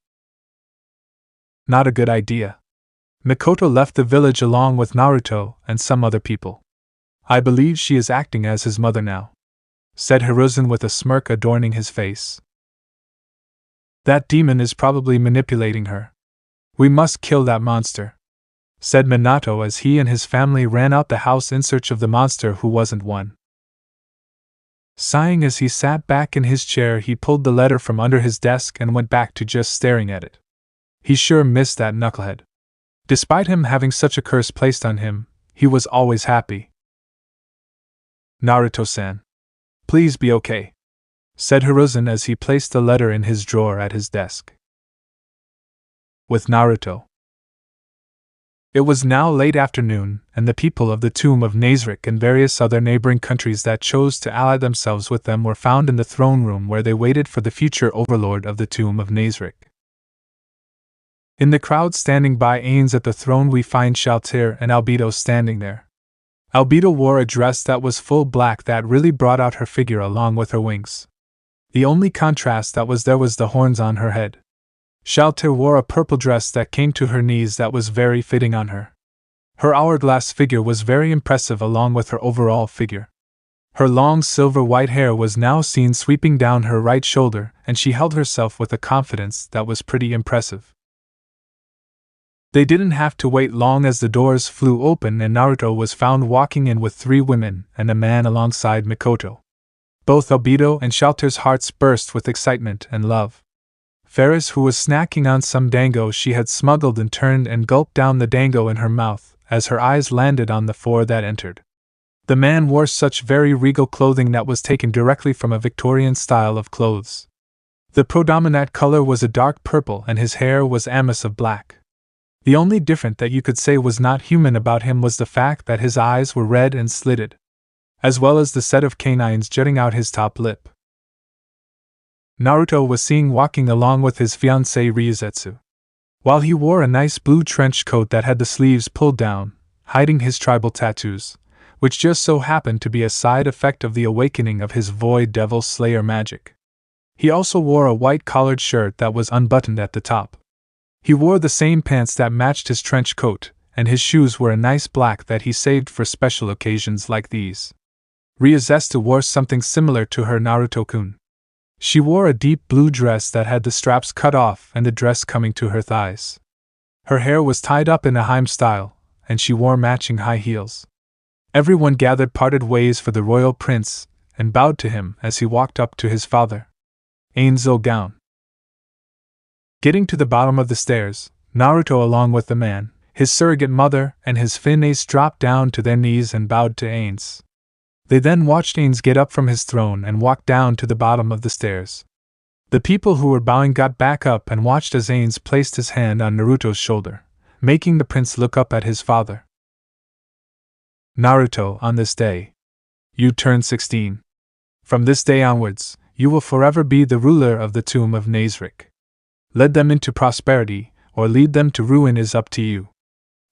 Not a good idea. Mikoto left the village along with Naruto and some other people. I believe she is acting as his mother now, said Hiruzen with a smirk adorning his face. That demon is probably manipulating her. We must kill that monster, said Minato as he and his family ran out the house in search of the monster who wasn't one. Sighing as he sat back in his chair, he pulled the letter from under his desk and went back to just staring at it. He sure missed that knucklehead. Despite him having such a curse placed on him, he was always happy. Naruto-san, please be okay, said Hiruzen as he placed the letter in his drawer at his desk. With Naruto. It was now late afternoon, and the people of the tomb of Nazarick and various other neighboring countries that chose to ally themselves with them were found in the throne room where they waited for the future overlord of the tomb of Nazarick. In the crowd standing by Ainz at the throne we find Shaltir and Obito standing there. Obito wore a dress that was full black that really brought out her figure along with her wings. The only contrast that was there was the horns on her head. Shaltir wore a purple dress that came to her knees that was very fitting on her. Her hourglass figure was very impressive along with her overall figure. Her long silver-white hair was now seen sweeping down her right shoulder, and she held herself with a confidence that was pretty impressive. They didn't have to wait long as the doors flew open and Naruto was found walking in with 3 women and a man alongside Mikoto. Both Obito and Shaltir's hearts burst with excitement and love. Ferris, who was snacking on some dango she had smuggled, and turned and gulped down the dango in her mouth as her eyes landed on the 4 that entered. The man wore such very regal clothing that was taken directly from a Victorian style of clothes. The predominant color was a dark purple and his hair was amice of black. The only difference that you could say was not human about him was the fact that his eyes were red and slitted, as well as the set of canines jutting out his top lip. Naruto was seen walking along with his fiancée Ryuzetsu. While he wore a nice blue trench coat that had the sleeves pulled down, hiding his tribal tattoos, which just so happened to be a side effect of the awakening of his Void Devil Slayer magic. He also wore a white collared shirt that was unbuttoned at the top. He wore the same pants that matched his trench coat, and his shoes were a nice black that he saved for special occasions like these. Ryuzetsu wore something similar to her Naruto-kun. She wore a deep blue dress that had the straps cut off and the dress coming to her thighs. Her hair was tied up in a Harem style, and she wore matching high heels. Everyone gathered parted ways for the royal prince, and bowed to him as he walked up to his father. Ainz Gown. Getting to the bottom of the stairs, Naruto along with the man, his surrogate mother, and his fiancée dropped down to their knees and bowed to Ainz. They then watched Ainz get up from his throne and walk down to the bottom of the stairs. The people who were bowing got back up and watched as Ainz placed his hand on Naruto's shoulder, making the prince look up at his father. Naruto, on this day, you turn 16. From this day onwards, you will forever be the ruler of the tomb of Nazarick. Lead them into prosperity, or lead them to ruin is up to you.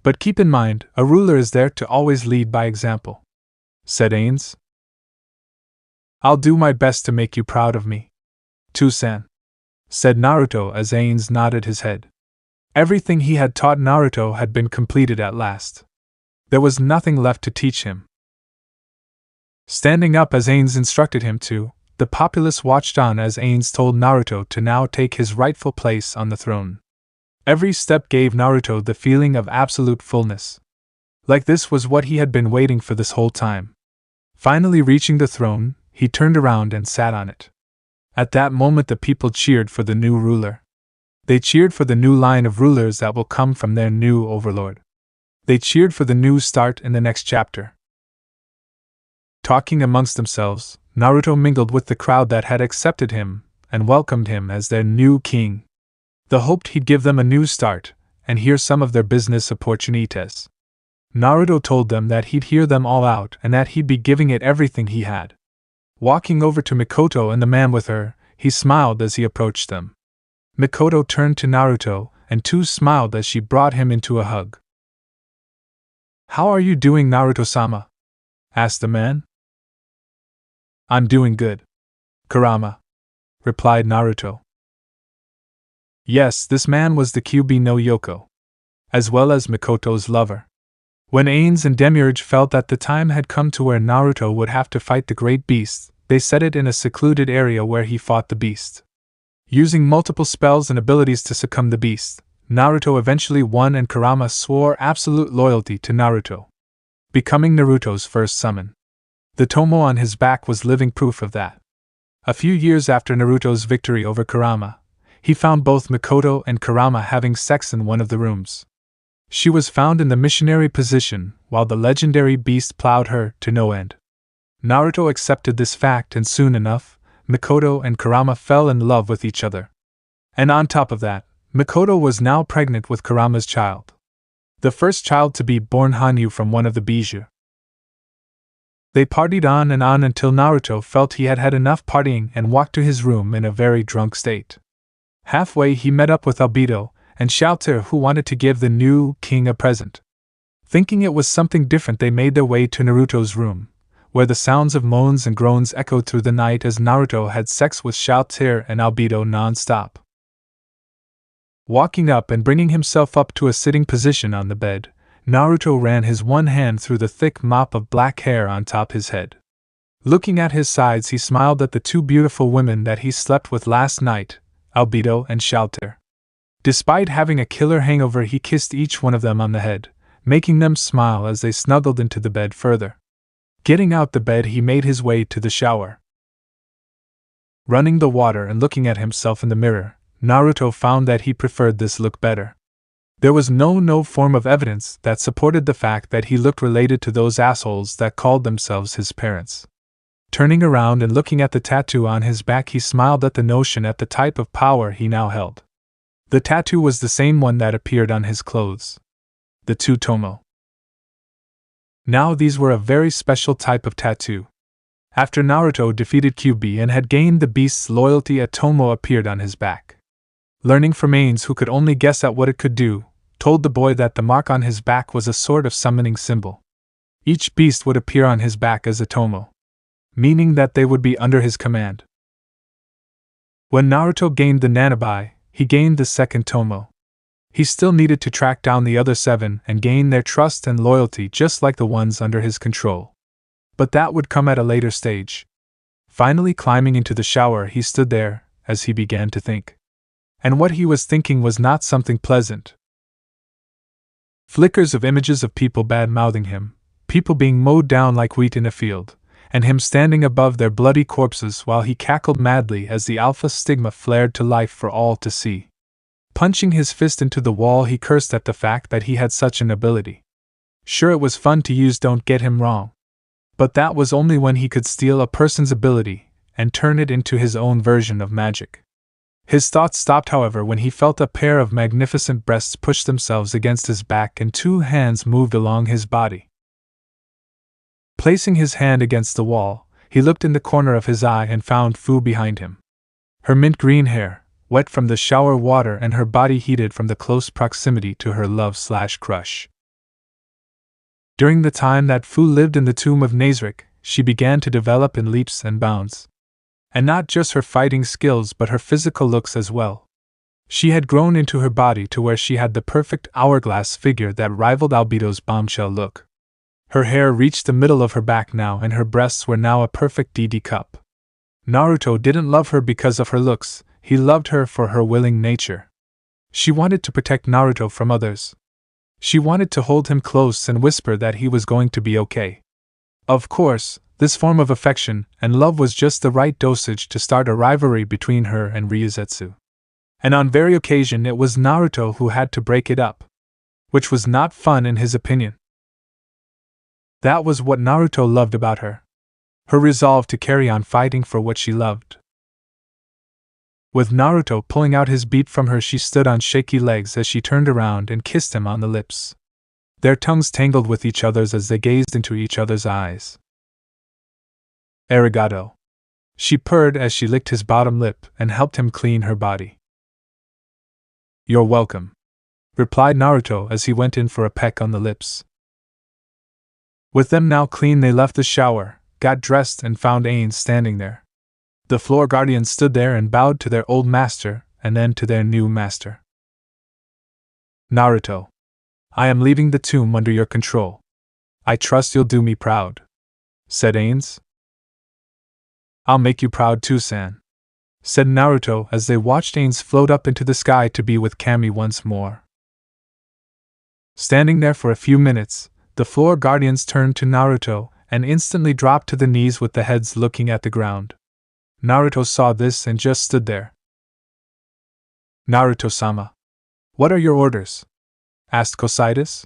But keep in mind, a ruler is there to always lead by example, said Ainz. I'll do my best to make you proud of me, too-san, said Naruto as Ainz nodded his head. Everything he had taught Naruto had been completed at last. There was nothing left to teach him. Standing up as Ainz instructed him to, the populace watched on as Ainz told Naruto to now take his rightful place on the throne. Every step gave Naruto the feeling of absolute fullness. Like this was what he had been waiting for this whole time. Finally reaching the throne, he turned around and sat on it. At that moment the people cheered for the new ruler. They cheered for the new line of rulers that will come from their new overlord. They cheered for the new start in the next chapter. Talking amongst themselves, Naruto mingled with the crowd that had accepted him and welcomed him as their new king. They hoped he'd give them a new start and hear some of their business opportunities. Naruto told them that he'd hear them all out and that he'd be giving it everything he had. Walking over to Mikoto and the man with her, he smiled as he approached them. Mikoto turned to Naruto, and too smiled as she brought him into a hug. How are you doing, Naruto-sama? Asked the man. I'm doing good, Kurama, replied Naruto. Yes, this man was the QB no Yoko, as well as Mikoto's lover. When Ainz and Demiurge felt that the time had come to where Naruto would have to fight the great beast, they set it in a secluded area where he fought the beast. Using multiple spells and abilities to succumb the beast, Naruto eventually won, and Kurama swore absolute loyalty to Naruto, becoming Naruto's first summon. The tomo on his back was living proof of that. A few years after Naruto's victory over Kurama, he found both Mikoto and Kurama having sex in one of the rooms. She was found in the missionary position, while the legendary beast plowed her to no end. Naruto accepted this fact, and soon enough, Mikoto and Kurama fell in love with each other. And on top of that, Mikoto was now pregnant with Kurama's child. The first child to be born, Hanyu, from one of the Bijou. They partied on and on until Naruto felt he had had enough partying and walked to his room in a very drunk state. Halfway he met up with Obito and Xiaoter, who wanted to give the new king a present. Thinking it was something different, they made their way to Naruto's room, where the sounds of moans and groans echoed through the night as Naruto had sex with Xiaoter and Obito non-stop. Walking up and bringing himself up to a sitting position on the bed, Naruto ran his one hand through the thick mop of black hair on top his head. Looking at his sides, he smiled at the two beautiful women that he slept with last night, Obito and Xiaoter. Despite having a killer hangover, he kissed each one of them on the head, making them smile as they snuggled into the bed further. Getting out the bed, he made his way to the shower. Running the water and looking at himself in the mirror, Naruto found that he preferred this look better. There was no form of evidence that supported the fact that he looked related to those assholes that called themselves his parents. Turning around and looking at the tattoo on his back, he smiled at the notion at the type of power he now held. The tattoo was the same one that appeared on his clothes. The two tomo. Now these were a very special type of tattoo. After Naruto defeated QB and had gained the beast's loyalty, a tomo appeared on his back. Learning from Ainz, who could only guess at what it could do, told the boy that the mark on his back was a sort of summoning symbol. Each beast would appear on his back as a tomo, meaning that they would be under his command. When Naruto gained the Nanabi, he gained the second tomo. He still needed to track down the other 7 and gain their trust and loyalty just like the ones under his control. But that would come at a later stage. Finally climbing into the shower, he stood there as he began to think. And what he was thinking was not something pleasant. Flickers of images of people bad-mouthing him, people being mowed down like wheat in a field, and him standing above their bloody corpses while he cackled madly as the alpha stigma flared to life for all to see. Punching his fist into the wall, he cursed at the fact that he had such an ability. Sure, it was fun to use, don't get him wrong. But that was only when he could steal a person's ability and turn it into his own version of magic. His thoughts stopped, however, when he felt a pair of magnificent breasts push themselves against his back and 2 hands moved along his body. Placing his hand against the wall, he looked in the corner of his eye and found Fu behind him. Her mint green hair, wet from the shower water, and her body heated from the close proximity to her love/crush. During the time that Fu lived in the tomb of Nazarick, she began to develop in leaps and bounds. And not just her fighting skills but her physical looks as well. She had grown into her body to where she had the perfect hourglass figure that rivaled Obito's bombshell look. Her hair reached the middle of her back now, and her breasts were now a perfect DD cup. Naruto didn't love her because of her looks, he loved her for her willing nature. She wanted to protect Naruto from others. She wanted to hold him close and whisper that he was going to be okay. Of course, this form of affection and love was just the right dosage to start a rivalry between her and Ryuzetsu. And on very occasion it was Naruto who had to break it up, which was not fun in his opinion. That was what Naruto loved about her. Her resolve to carry on fighting for what she loved. With Naruto pulling out his beat from her, she stood on shaky legs as she turned around and kissed him on the lips. Their tongues tangled with each other's as they gazed into each other's eyes. Arigato. She purred as she licked his bottom lip and helped him clean her body. You're welcome, replied Naruto as he went in for a peck on the lips. With them now clean, they left the shower, got dressed, and found Ainz standing there. The floor guardians stood there and bowed to their old master, an end to their new master. Naruto, I am leaving the tomb under your control. I trust you'll do me proud, said Ainz. I'll make you proud too, San, said Naruto as they watched Ainz float up into the sky to be with Kami once more. Standing there for a few minutes, the floor guardians turned to Naruto and instantly dropped to the knees with the heads looking at the ground. Naruto saw this and just stood there. Naruto-sama, what are your orders? Asked Cocytus.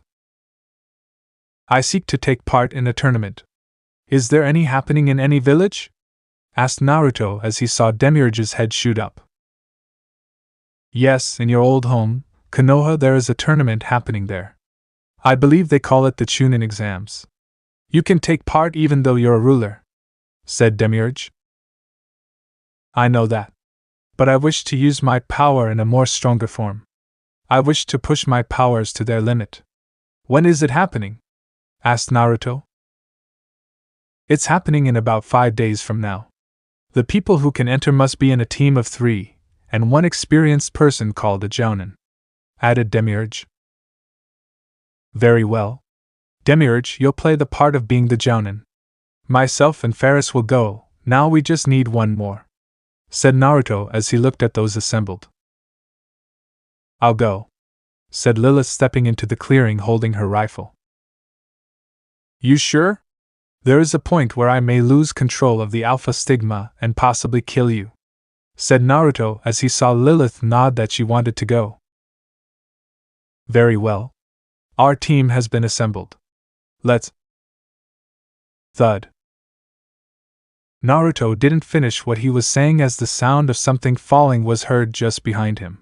I seek to take part in a tournament. Is there any happening in any village? Asked Naruto as he saw Demiurge's head shoot up. Yes, in your old home, Konoha, there is a tournament happening there. I believe they call it the Chunin exams. You can take part even though you're a ruler, said Demiurge. I know that. But I wish to use my power in a more stronger form. I wish to push my powers to their limit. When is it happening? Asked Naruto. It's happening in about 5 days from now. The people who can enter must be in a team of 3, and one experienced person called a Jounin, added Demiurge. Very well. Demiurge, you'll play the part of being the Jounin. Myself and Ferris will go, now we just need one more, said Naruto as he looked at those assembled. I'll go, said Lilith stepping into the clearing holding her rifle. You sure? There is a point where I may lose control of the Alpha Stigma and possibly kill you, said Naruto as he saw Lilith nod that she wanted to go. Very well. Our team has been assembled. Let's. Thud. Naruto didn't finish what he was saying as the sound of something falling was heard just behind him.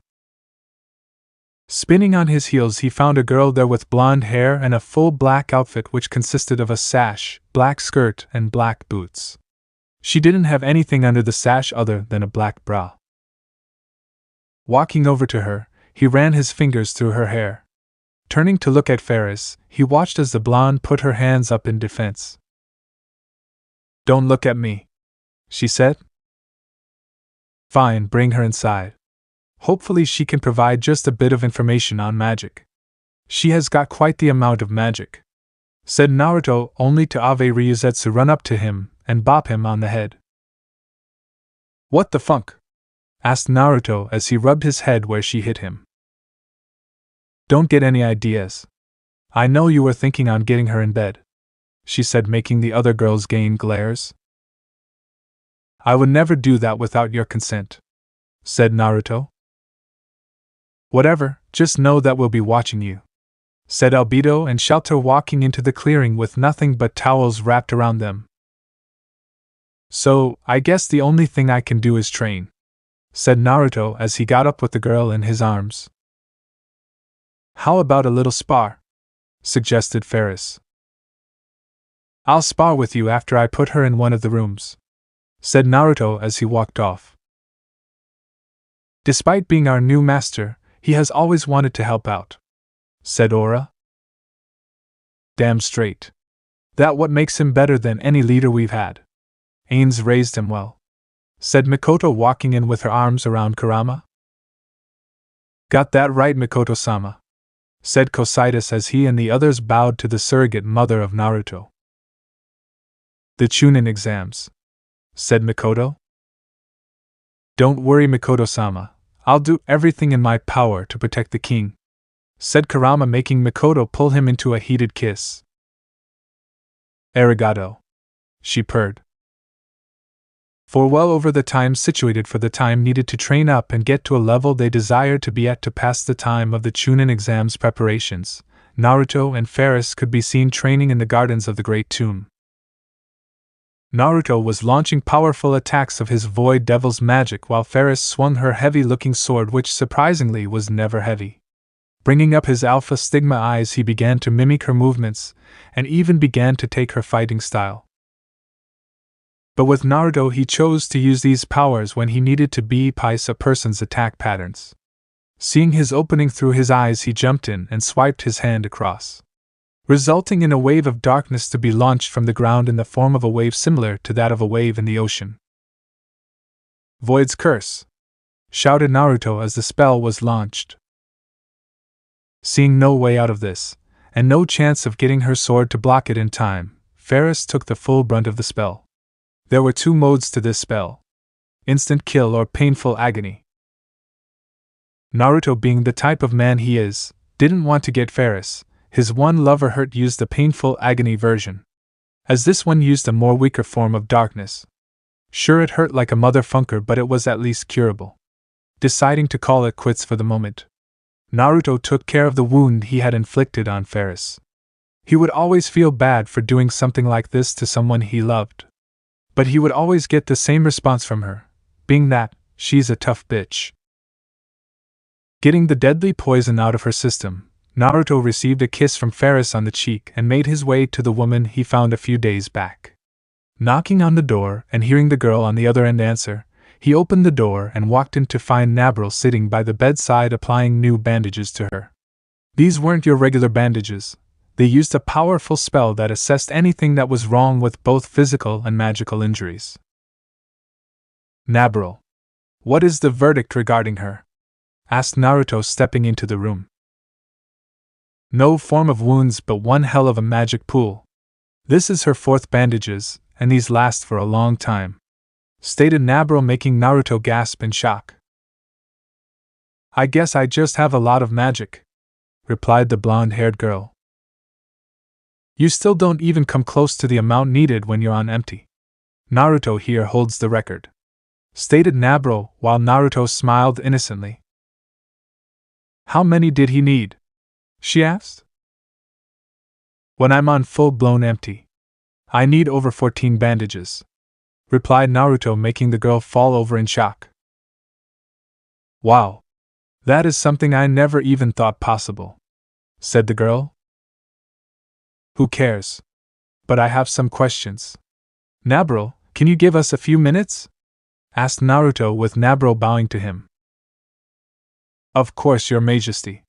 Spinning on his heels, he found a girl there with blonde hair and a full black outfit which consisted of a sash, black skirt, and black boots. She didn't have anything under the sash other than a black bra. Walking over to her, he ran his fingers through her hair. Turning to look at Ferris, he watched as the blonde put her hands up in defense. Don't look at me, she said. Fine, bring her inside. Hopefully she can provide just a bit of information on magic. She has got quite the amount of magic, said Naruto, only to Ave Ryuzetsu run up to him and bop him on the head. What the funk? Asked Naruto as he rubbed his head where she hit him. Don't get any ideas. I know you were thinking on getting her in bed, she said, making the other girls gain glares. I would never do that without your consent, said Naruto. Whatever, just know that we'll be watching you, said Obito and Shelter, walking into the clearing with nothing but towels wrapped around them. So, I guess the only thing I can do is train, said Naruto as he got up with the girl in his arms. How about a little spar? Suggested Ferris. I'll spar with you after I put her in one of the rooms, said Naruto as he walked off. Despite being our new master, he has always wanted to help out, said Aura. Damn straight. That what makes him better than any leader we've had. Ainz raised him well, said Mikoto, walking in with her arms around Kurama. Got that right, Mikoto-sama, said Cocytus as he and the others bowed to the surrogate mother of Naruto. The Chunin exams, said Mikoto. Don't worry, Mikoto-sama. I'll do everything in my power to protect the king, said Kurama, making Mikoto pull him into a heated kiss. Arigato, she purred. For well over the time situated for the time needed to train up and get to a level they desired to be at to pass the time of the Chunin exams preparations, Naruto and Ferris could be seen training in the gardens of the Great Tomb. Naruto was launching powerful attacks of his Void Devil's magic while Ferris swung her heavy-looking sword, which surprisingly was never heavy. Bringing up his Alpha Stigma eyes, he began to mimic her movements, and even began to take her fighting style. But with Naruto, he chose to use these powers when he needed to bypass a person's attack patterns. Seeing his opening through his eyes, he jumped in and swiped his hand across, resulting in a wave of darkness to be launched from the ground in the form of a wave similar to that of a wave in the ocean. Void's Curse, shouted Naruto as the spell was launched. Seeing no way out of this, and no chance of getting her sword to block it in time, Ferris took the full brunt of the spell. There were 2 modes to this spell: instant kill or painful agony. Naruto, being the type of man he is, didn't want to get Ferris, his one lover, hurt. Used the painful agony version, as this one used a more weaker form of darkness. Sure, it hurt like a motherfunker, but it was at least curable. Deciding to call it quits for the moment, Naruto took care of the wound he had inflicted on Ferris. He would always feel bad for doing something like this to someone he loved, but he would always get the same response from her, being that, she's a tough bitch. Getting the deadly poison out of her system, Naruto received a kiss from Ferris on the cheek and made his way to the woman he found a few days back. Knocking on the door and hearing the girl on the other end answer, he opened the door and walked in to find Nabril sitting by the bedside applying new bandages to her. These weren't your regular bandages. They used a powerful spell that assessed anything that was wrong with both physical and magical injuries. Nabril, what is the verdict regarding her? Asked Naruto, stepping into the room. No form of wounds, but one hell of a magic pool. This is her 4th bandages, and these last for a long time, stated Nabril, making Naruto gasp in shock. I guess I just have a lot of magic, replied the blonde-haired girl. You still don't even come close to the amount needed when you're on empty. Naruto here holds the record, stated Nabril, while Naruto smiled innocently. How many did he need? She asked. When I'm on full-blown empty, I need over 14 bandages, replied Naruto, making the girl fall over in shock. Wow. That is something I never even thought possible, said the girl. Who cares? But I have some questions. Nabril, can you give us a few minutes? Asked Naruto, with Nabril bowing to him. Of course, Your Majesty,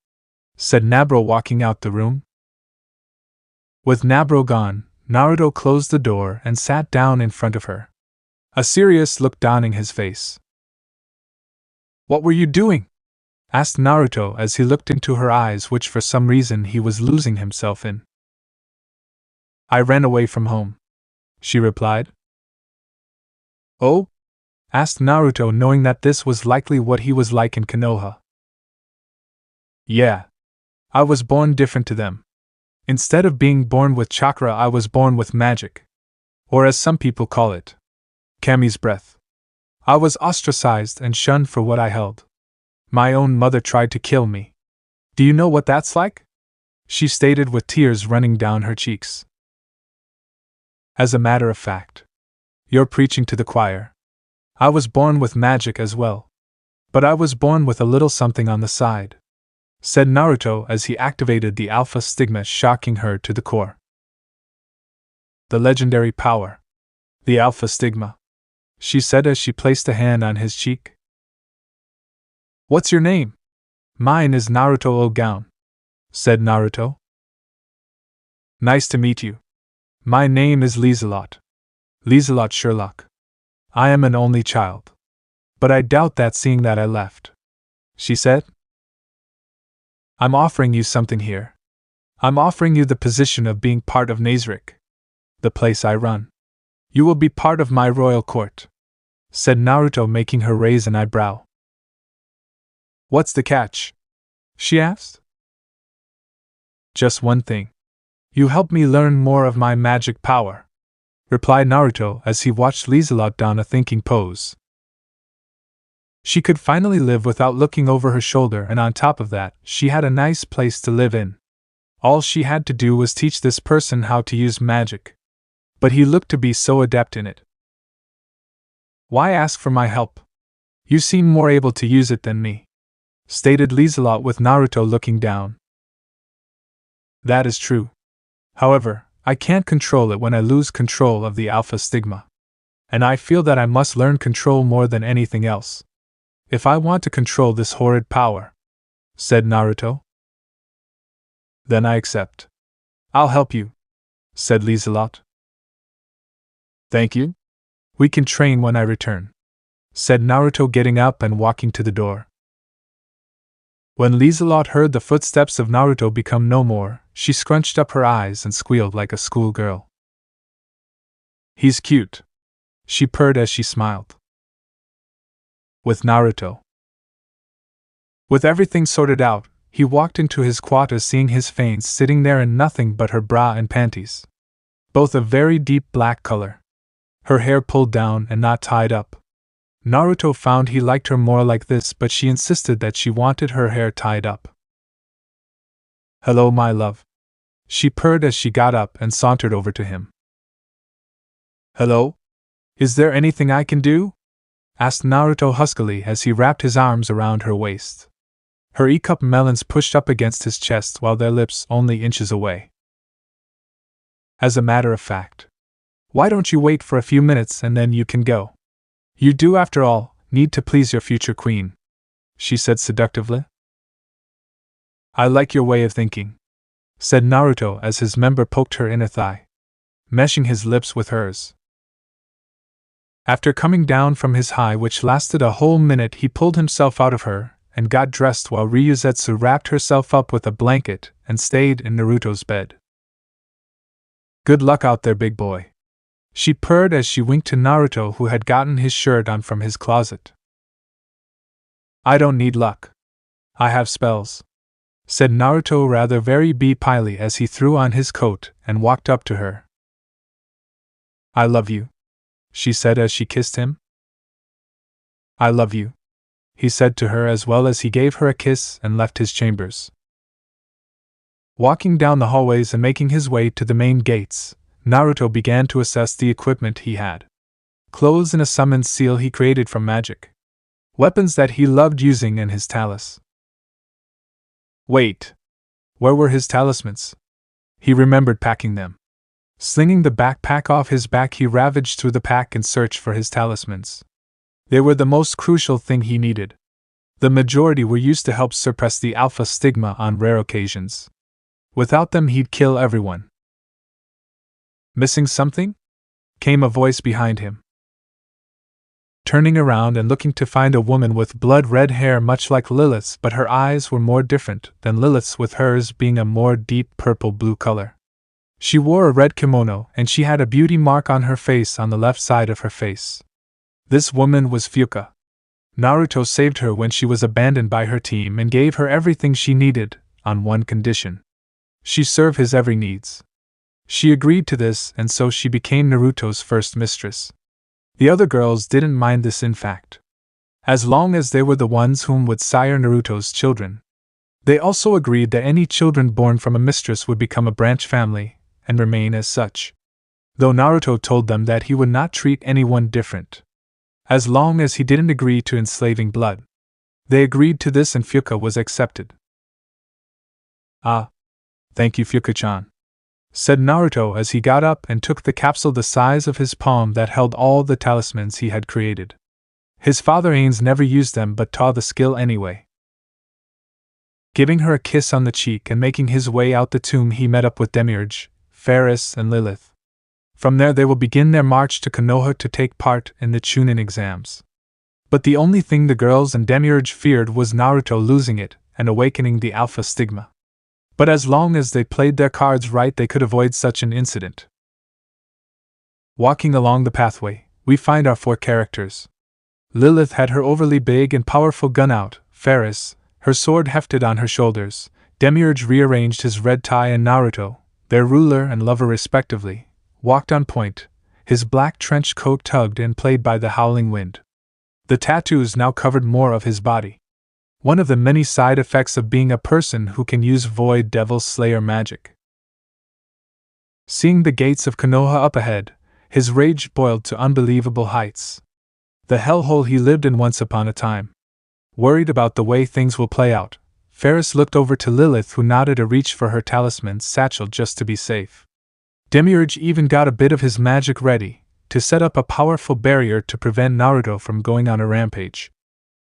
said Nabril, walking out the room. With Nabril gone, Naruto closed the door and sat down in front of her, a serious look dawning his face. What were you doing? Asked Naruto as he looked into her eyes, which for some reason he was losing himself in. I ran away from home, she replied. Oh? Asked Naruto, knowing that this was likely what he was like in Konoha. Yeah. I was born different to them. Instead of being born with chakra, I was born with magic. Or as some people call it, Kami's breath. I was ostracized and shunned for what I held. My own mother tried to kill me. Do you know what that's like? She stated, with tears running down her cheeks. As a matter of fact, you're preaching to the choir. I was born with magic as well. But I was born with a little something on the side, said Naruto as he activated the Alpha Stigma, shocking her to the core. The legendary power. The Alpha Stigma, she said as she placed a hand on his cheek. What's your name? Mine is Naruto Ogaon, said Naruto. Nice to meet you. My name is Lieselot. Lieselot Sherlock. I am an only child. But I doubt that, seeing that I left, she said. I'm offering you something here. I'm offering you the position of being part of Nazarick, the place I run. You will be part of my royal court, said Naruto, making her raise an eyebrow. What's the catch? She asked. Just one thing. You help me learn more of my magic power, replied Naruto as he watched Lieselot don a thinking pose. She could finally live without looking over her shoulder, and on top of that, she had a nice place to live in. All she had to do was teach this person how to use magic. But he looked to be so adept in it. Why ask for my help? You seem more able to use it than me, stated Lieselot, with Naruto looking down. That is true. However, I can't control it when I lose control of the Alpha Stigma. And I feel that I must learn control more than anything else, if I want to control this horrid power, said Naruto. Then I accept. I'll help you, said Lieselot. Thank you. We can train when I return, said Naruto, getting up and walking to the door. When Lieselot heard the footsteps of Naruto become no more, she scrunched up her eyes and squealed like a schoolgirl. "He's cute," she purred as she smiled. With Naruto. With everything sorted out, he walked into his quarters, seeing his Ainz sitting there in nothing but her bra and panties. Both a very deep black color. Her hair pulled down and not tied up. Naruto found he liked her more like this, but she insisted that she wanted her hair tied up. "Hello, my love," she purred as she got up and sauntered over to him. "Hello? Is there anything I can do?" asked Naruto huskily as he wrapped his arms around her waist. Her E-cup melons pushed up against his chest while their lips only inches away. "As a matter of fact, why don't you wait for a few minutes and then you can go? You do, after all, need to please your future queen," she said seductively. "I like your way of thinking," said Naruto as his member poked her inner thigh, meshing his lips with hers. After coming down from his high, which lasted a whole minute, he pulled himself out of her and got dressed while Ryuzetsu wrapped herself up with a blanket and stayed in Naruto's bed. "Good luck out there, big boy," she purred as she winked to Naruto, who had gotten his shirt on from his closet. "I don't need luck. I have spells," said Naruto rather very pily as he threw on his coat and walked up to her. "I love you," she said as she kissed him. "I love you," he said to her as well as he gave her a kiss and left his chambers. Walking down the hallways and making his way to the main gates, Naruto began to assess the equipment he had. Clothes and a summon seal he created from magic. Weapons that he loved using and his talus. Wait. Where were his talismans? He remembered packing them. Slinging the backpack off his back, he ravaged through the pack in search for his talismans. They were the most crucial thing he needed. The majority were used to help suppress the alpha stigma on rare occasions. Without them, he'd kill everyone. "Missing something?" came a voice behind him. Turning around and looking to find a woman with blood-red hair much like Lilith's, but her eyes were more different than Lilith's, with hers being a more deep purple-blue color. She wore a red kimono and she had a beauty mark on her face on the left side of her face. This woman was Fuka. Naruto saved her when she was abandoned by her team and gave her everything she needed, on one condition. She serve his every needs. She agreed to this, and so she became Naruto's first mistress. The other girls didn't mind this, in fact, as long as they were the ones whom would sire Naruto's children. They also agreed that any children born from a mistress would become a branch family, and remain as such. Though Naruto told them that he would not treat anyone different, as long as he didn't agree to enslaving blood. They agreed to this and Fuka was accepted. "Ah, thank you, Fuka-chan," said Naruto as he got up and took the capsule the size of his palm that held all the talismans he had created. His father Ainz never used them but taught the skill anyway. Giving her a kiss on the cheek and making his way out the tomb, he met up with Demiurge, Ferris, and Lilith. From there they will begin their march to Konoha to take part in the Chunin exams. But the only thing the girls and Demiurge feared was Naruto losing it and awakening the alpha stigma. But as long as they played their cards right, they could avoid such an incident. Walking along the pathway, we find our four characters. Lilith had her overly big and powerful gun out, Ferris, her sword hefted on her shoulders, Demiurge rearranged his red tie, and Naruto, their ruler and lover respectively, walked on point, his black trench coat tugged and played by the howling wind. The tattoos now covered more of his body. One of the many side effects of being a person who can use Void Devil Slayer magic. Seeing the gates of Konoha up ahead, his rage boiled to unbelievable heights. The hellhole he lived in once upon a time. Worried about the way things will play out, Ferris looked over to Lilith, who nodded a reach for her talisman satchel just to be safe. Demiurge even got a bit of his magic ready, to set up a powerful barrier to prevent Naruto from going on a rampage.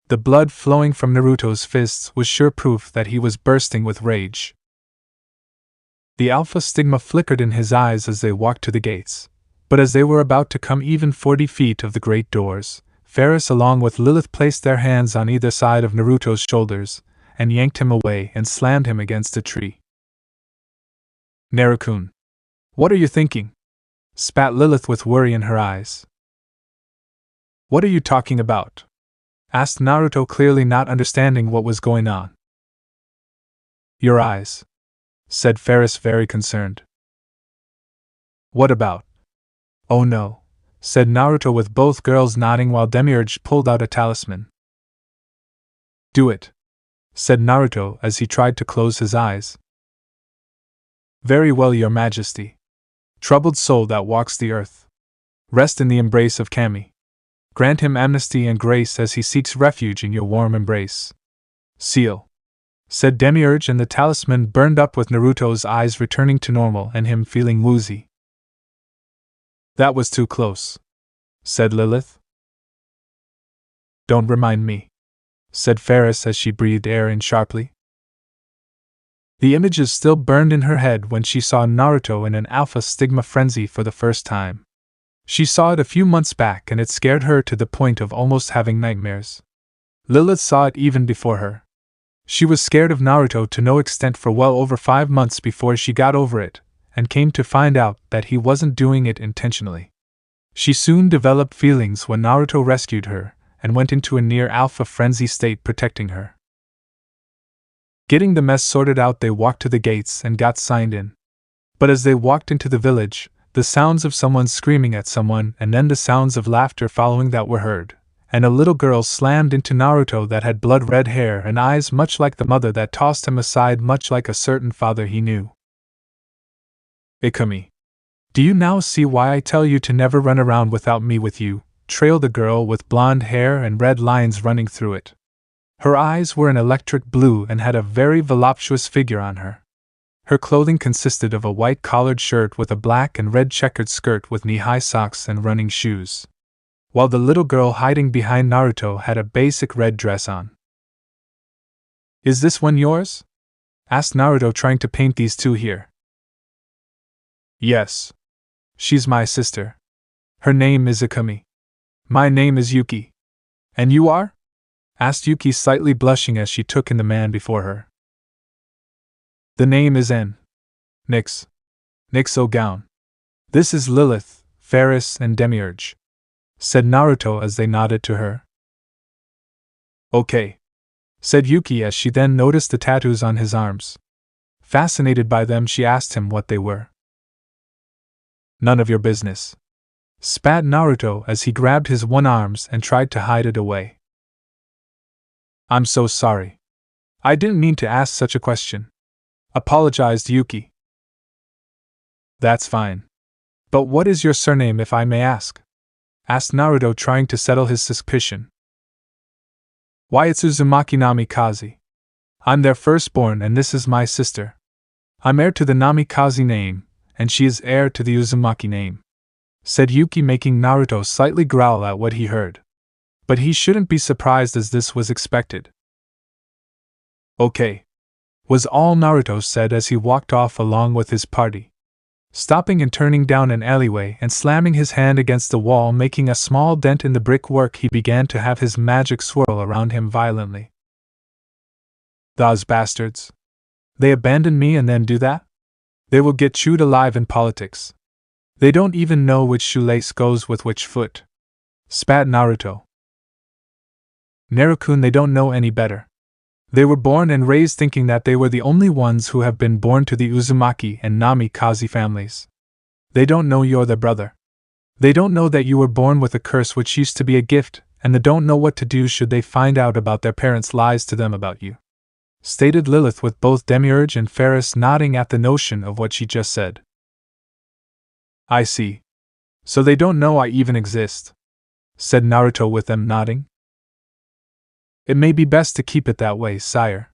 The blood flowing from Naruto's fists was sure proof that he was bursting with rage. The alpha stigma flickered in his eyes as they walked to the gates, but as they were about to come even 40 feet of the great doors, Ferris along with Lilith placed their hands on either side of Naruto's shoulders, and yanked him away and slammed him against a tree. Naruto, what are you thinking? Spat Lilith with worry in her eyes. What are you talking about? Asked Naruto, clearly not understanding what was going on. Your eyes, said Ferris, very concerned. What about? Oh no, said Naruto with both girls nodding while Demiurge pulled out a talisman. Do it, said Naruto as he tried to close his eyes. Very well, your majesty. Troubled soul that walks the earth. Rest in the embrace of Kami. Grant him amnesty and grace as he seeks refuge in your warm embrace. Seal, said Demiurge, and the talisman burned up with Naruto's eyes returning to normal and him feeling woozy. That was too close, said Lilith. Don't remind me, said Ferris as she breathed air in sharply. The images still burned in her head when she saw Naruto in an alpha stigma frenzy for the first time. She saw it a few months back and it scared her to the point of almost having nightmares. Lilith saw it even before her. She was scared of Naruto to no extent for well over 5 months before she got over it, and came to find out that he wasn't doing it intentionally. She soon developed feelings when Naruto rescued her, and went into a near-alpha frenzy state protecting her. Getting the mess sorted out, they walked to the gates and got signed in. But as they walked into the village, the sounds of someone screaming at someone and then the sounds of laughter following that were heard, and a little girl slammed into Naruto that had blood-red hair and eyes much like the mother that tossed him aside, much like a certain father he knew. Ikumi. Do you now see why I tell you to never run around without me with you? Trailed the girl with blonde hair and red lines running through it. Her eyes were an electric blue and had a very voluptuous figure on her. Her clothing consisted of a white collared shirt with a black and red checkered skirt with knee-high socks and running shoes, while the little girl hiding behind Naruto had a basic red dress on. Is this one yours? Asked Naruto, trying to paint these two here. Yes. She's my sister. Her name is Ikumi. My name is Yuki. And you are? Asked Yuki, slightly blushing as she took in the man before her. The name is Nix O'Gown. This is Lilith, Ferris, and Demiurge, said Naruto as they nodded to her. Okay, said Yuki as she then noticed the tattoos on his arms. Fascinated by them, she asked him what they were. None of your business, spat Naruto as he grabbed his one arms and tried to hide it away. I'm so sorry. I didn't mean to ask such a question, apologized Yuki. That's fine. But what is your surname, if I may ask? Asked Naruto, trying to settle his suspicion. Why, it's Uzumaki Namikaze. I'm their firstborn and this is my sister. I'm heir to the Namikaze name, and she is heir to the Uzumaki name, said Yuki, making Naruto slightly growl at what he heard. But he shouldn't be surprised as this was expected. Okay, was all Naruto said as he walked off along with his party, stopping and turning down an alleyway and slamming his hand against the wall, making a small dent in the brickwork. He began to have his magic swirl around him violently. Those bastards. They abandon me and then do that? They will get chewed alive in politics. They don't even know which shoelace goes with which foot, spat Naruto. Naruto, they don't know any better. They were born and raised thinking that they were the only ones who have been born to the Uzumaki and Namikaze families. They don't know you're their brother. They don't know that you were born with a curse which used to be a gift, and they don't know what to do should they find out about their parents' lies to them about you, stated Lilith, with both Demiurge and Ferris nodding at the notion of what she just said. I see. So they don't know I even exist, said Naruto with them nodding. It may be best to keep it that way, sire,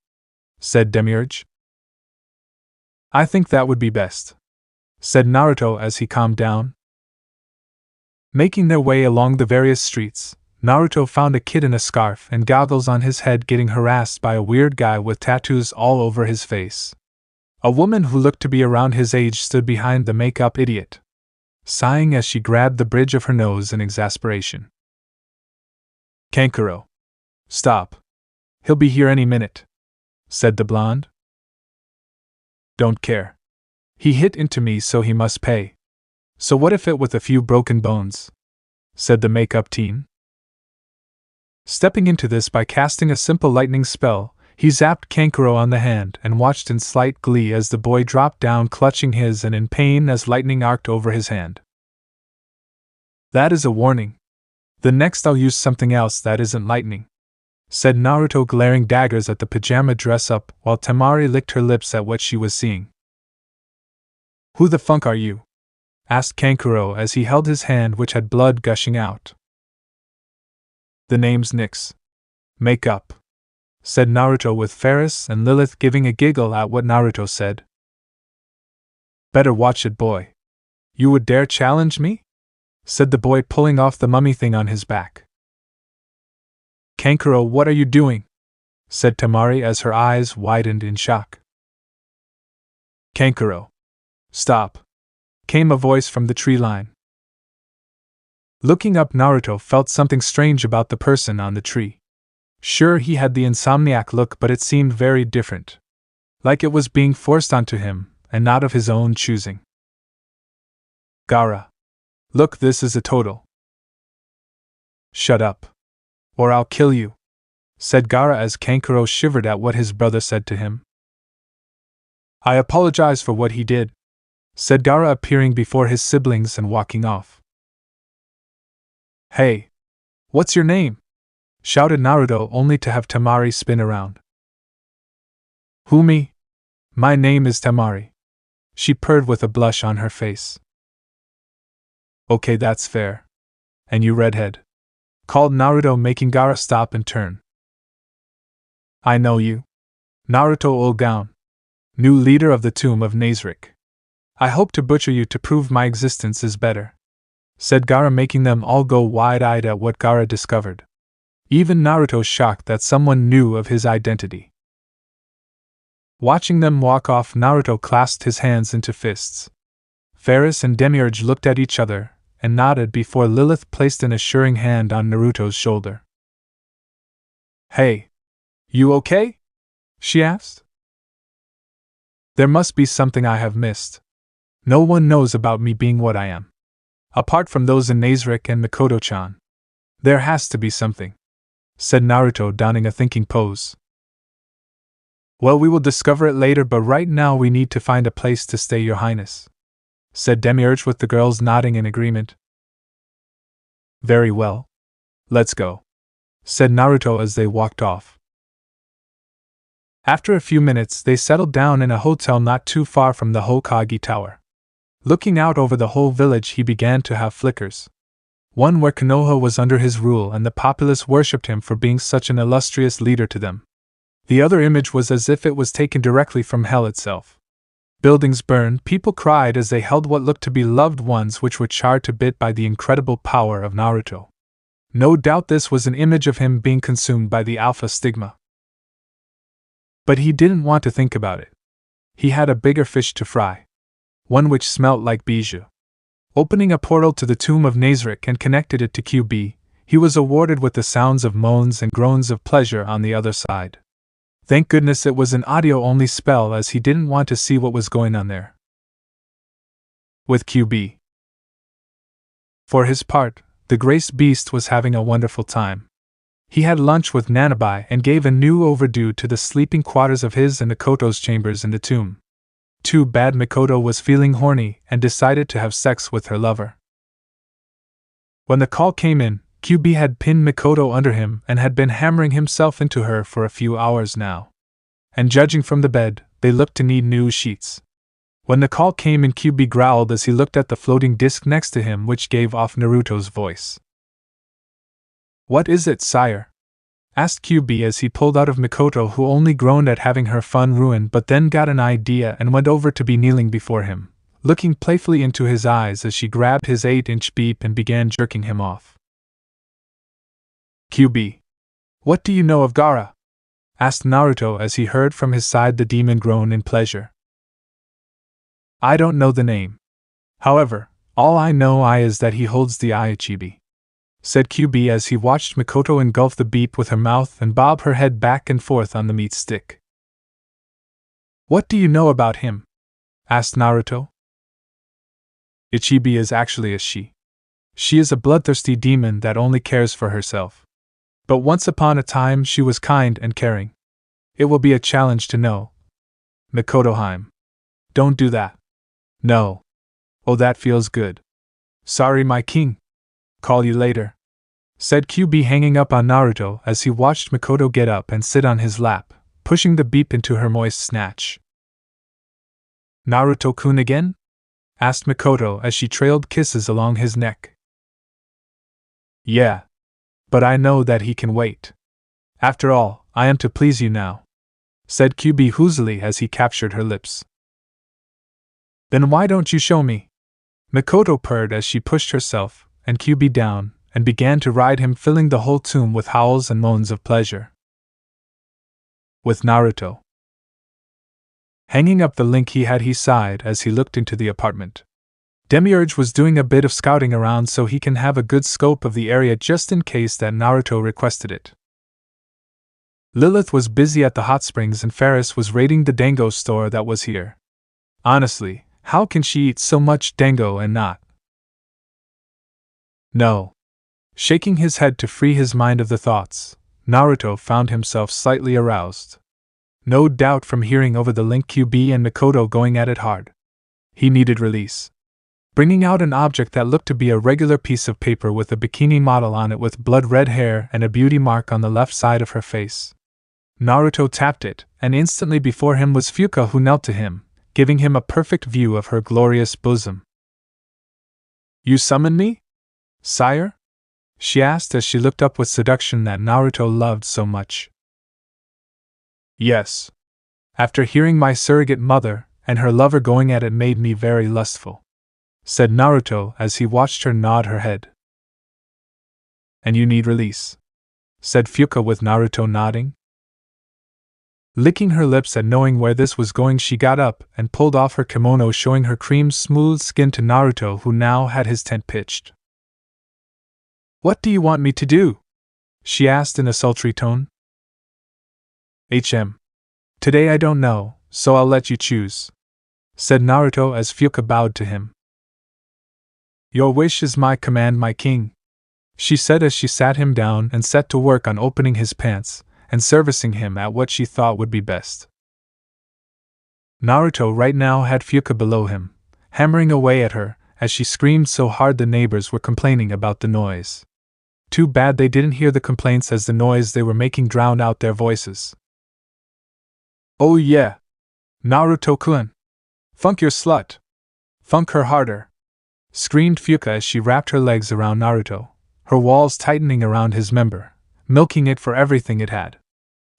said Demiurge. I think that would be best, said Naruto as he calmed down. Making their way along the various streets, Naruto found a kid in a scarf and goggles on his head getting harassed by a weird guy with tattoos all over his face. A woman who looked to be around his age stood behind the make-up idiot, sighing as she grabbed the bridge of her nose in exasperation. Kankuro. Stop. He'll be here any minute, said the blonde. Don't care. He hit into me, so he must pay. So what if it with a few broken bones? Said the makeup teen. Stepping into this by casting a simple lightning spell, he zapped Kankuro on the hand and watched in slight glee as the boy dropped down clutching his and in pain as lightning arced over his hand. That is a warning. The next I'll use something else that isn't lightning, said Naruto, glaring daggers at the pajama dress-up while Temari licked her lips at what she was seeing. Who the funk are you? Asked Kankuro as he held his hand, which had blood gushing out. The name's Nyx. Make up, said Naruto, with Ferris and Lilith giving a giggle at what Naruto said. Better watch it, boy. You would dare challenge me? Said the boy, pulling off the mummy thing on his back. Kankuro, what are you doing? Said Temari as her eyes widened in shock. Kankuro. Stop, came a voice from the tree line. Looking up, Naruto felt something strange about the person on the tree. Sure, he had the insomniac look, but it seemed very different. Like it was being forced onto him, and not of his own choosing. Gaara. Look, this is a total. Shut up, or I'll kill you, said Gaara as Kankuro shivered at what his brother said to him. I apologize for what he did, said Gaara, appearing before his siblings and walking off. Hey, what's your name? Shouted Naruto, only to have Temari spin around. Who, me? My name is Temari, she purred with a blush on her face. Okay, that's fair. And you, redhead? Called Naruto, making Gaara stop and turn. I know you. Naruto Olgaon, new leader of the Tomb of Nazarick. I hope to butcher you to prove my existence is better, said Gaara, making them all go wide-eyed at what Gaara discovered. Even Naruto shocked that someone knew of his identity. Watching them walk off, Naruto clasped his hands into fists. Ferris and Demiurge looked at each other and nodded before Lilith placed an assuring hand on Naruto's shoulder. Hey, you okay? She asked. There must be something I have missed. No one knows about me being what I am. Apart from those in Nazarick and Mikoto-chan. There has to be something, said Naruto, donning a thinking pose. Well, we will discover it later, but right now we need to find a place to stay, Your Highness, said Demiurge, with the girls nodding in agreement. Very well. Let's go, said Naruto as they walked off. After a few minutes, they settled down in a hotel not too far from the Hokage Tower. Looking out over the whole village, he began to have flickers. One where Konoha was under his rule and the populace worshipped him for being such an illustrious leader to them. The other image was as if it was taken directly from hell itself. Buildings burned, people cried as they held what looked to be loved ones which were charred to bit by the incredible power of Naruto. No doubt this was an image of him being consumed by the Alpha Stigma. But he didn't want to think about it. He had a bigger fish to fry. One which smelt like bijou. Opening a portal to the Tomb of Nazarick and connected it to QB, he was awarded with the sounds of moans and groans of pleasure on the other side. Thank goodness it was an audio-only spell, as he didn't want to see what was going on there. With QB. For his part, the Grace Beast was having a wonderful time. He had lunch with Nanabai and gave a new overdue to the sleeping quarters of his and Mikoto's chambers in the tomb. Too bad Mikoto was feeling horny and decided to have sex with her lover. When the call came in, QB had pinned Mikoto under him and had been hammering himself into her for a few hours now. And judging from the bed, they looked to need new sheets. When the call came in, QB growled as he looked at the floating disc next to him, which gave off Naruto's voice. What is it, sire? Asked QB as he pulled out of Mikoto, who only groaned at having her fun ruined, but then got an idea and went over to be kneeling before him, looking playfully into his eyes as she grabbed his 8-inch beep and began jerking him off. QB. What do you know of Gaara? Asked Naruto as he heard from his side the demon groan in pleasure. I don't know the name. However, all I know is that he holds the Aichibi, said QB as he watched Mikoto engulf the beep with her mouth and bob her head back and forth on the meat stick. What do you know about him? Asked Naruto. Ichibi is actually a she. She is a bloodthirsty demon that only cares for herself. But once upon a time she was kind and caring. It will be a challenge to know. Mikoto Heim. Don't do that. No. Oh, that feels good. Sorry, my king. Call you later, said QB, hanging up on Naruto as he watched Mikoto get up and sit on his lap, pushing the beep into her moist snatch. Naruto-kun again? Asked Mikoto as she trailed kisses along his neck. Yeah. But I know that he can wait. After all, I am to please you now, said QB hoozily as he captured her lips. Then why don't you show me? Mikoto purred as she pushed herself and QB down and began to ride him, filling the whole tomb with howls and moans of pleasure. With Naruto hanging up the link he sighed as he looked into the apartment. Demiurge was doing a bit of scouting around so he can have a good scope of the area just in case that Naruto requested it. Lilith was busy at the hot springs and Ferris was raiding the dango store that was here. Honestly, how can she eat so much dango and not? No. Shaking his head to free his mind of the thoughts, Naruto found himself slightly aroused. No doubt from hearing over the link QB and Mikoto going at it hard. He needed release. Bringing out an object that looked to be a regular piece of paper with a bikini model on it with blood-red hair and a beauty mark on the left side of her face. Naruto tapped it, and instantly before him was Fuka, who knelt to him, giving him a perfect view of her glorious bosom. You summoned me, sire? She asked as she looked up with seduction that Naruto loved so much. Yes. After hearing my surrogate mother and her lover going at it made me very lustful, said Naruto as he watched her nod her head. And you need release, said Fuka with Naruto nodding. Licking her lips at knowing where this was going, she got up and pulled off her kimono, showing her cream-smooth skin to Naruto, who now had his tent pitched. What do you want me to do? She asked in a sultry tone. Today I don't know, so I'll let you choose, said Naruto as Fuka bowed to him. Your wish is my command, my king, she said as she sat him down and set to work on opening his pants and servicing him at what she thought would be best. Naruto right now had Fuka below him, hammering away at her as she screamed so hard the neighbors were complaining about the noise. Too bad they didn't hear the complaints, as the noise they were making drowned out their voices. Oh yeah! Naruto-kun! Funk your slut! Funk her harder! Screamed Fuka as she wrapped her legs around Naruto, her walls tightening around his member, milking it for everything it had.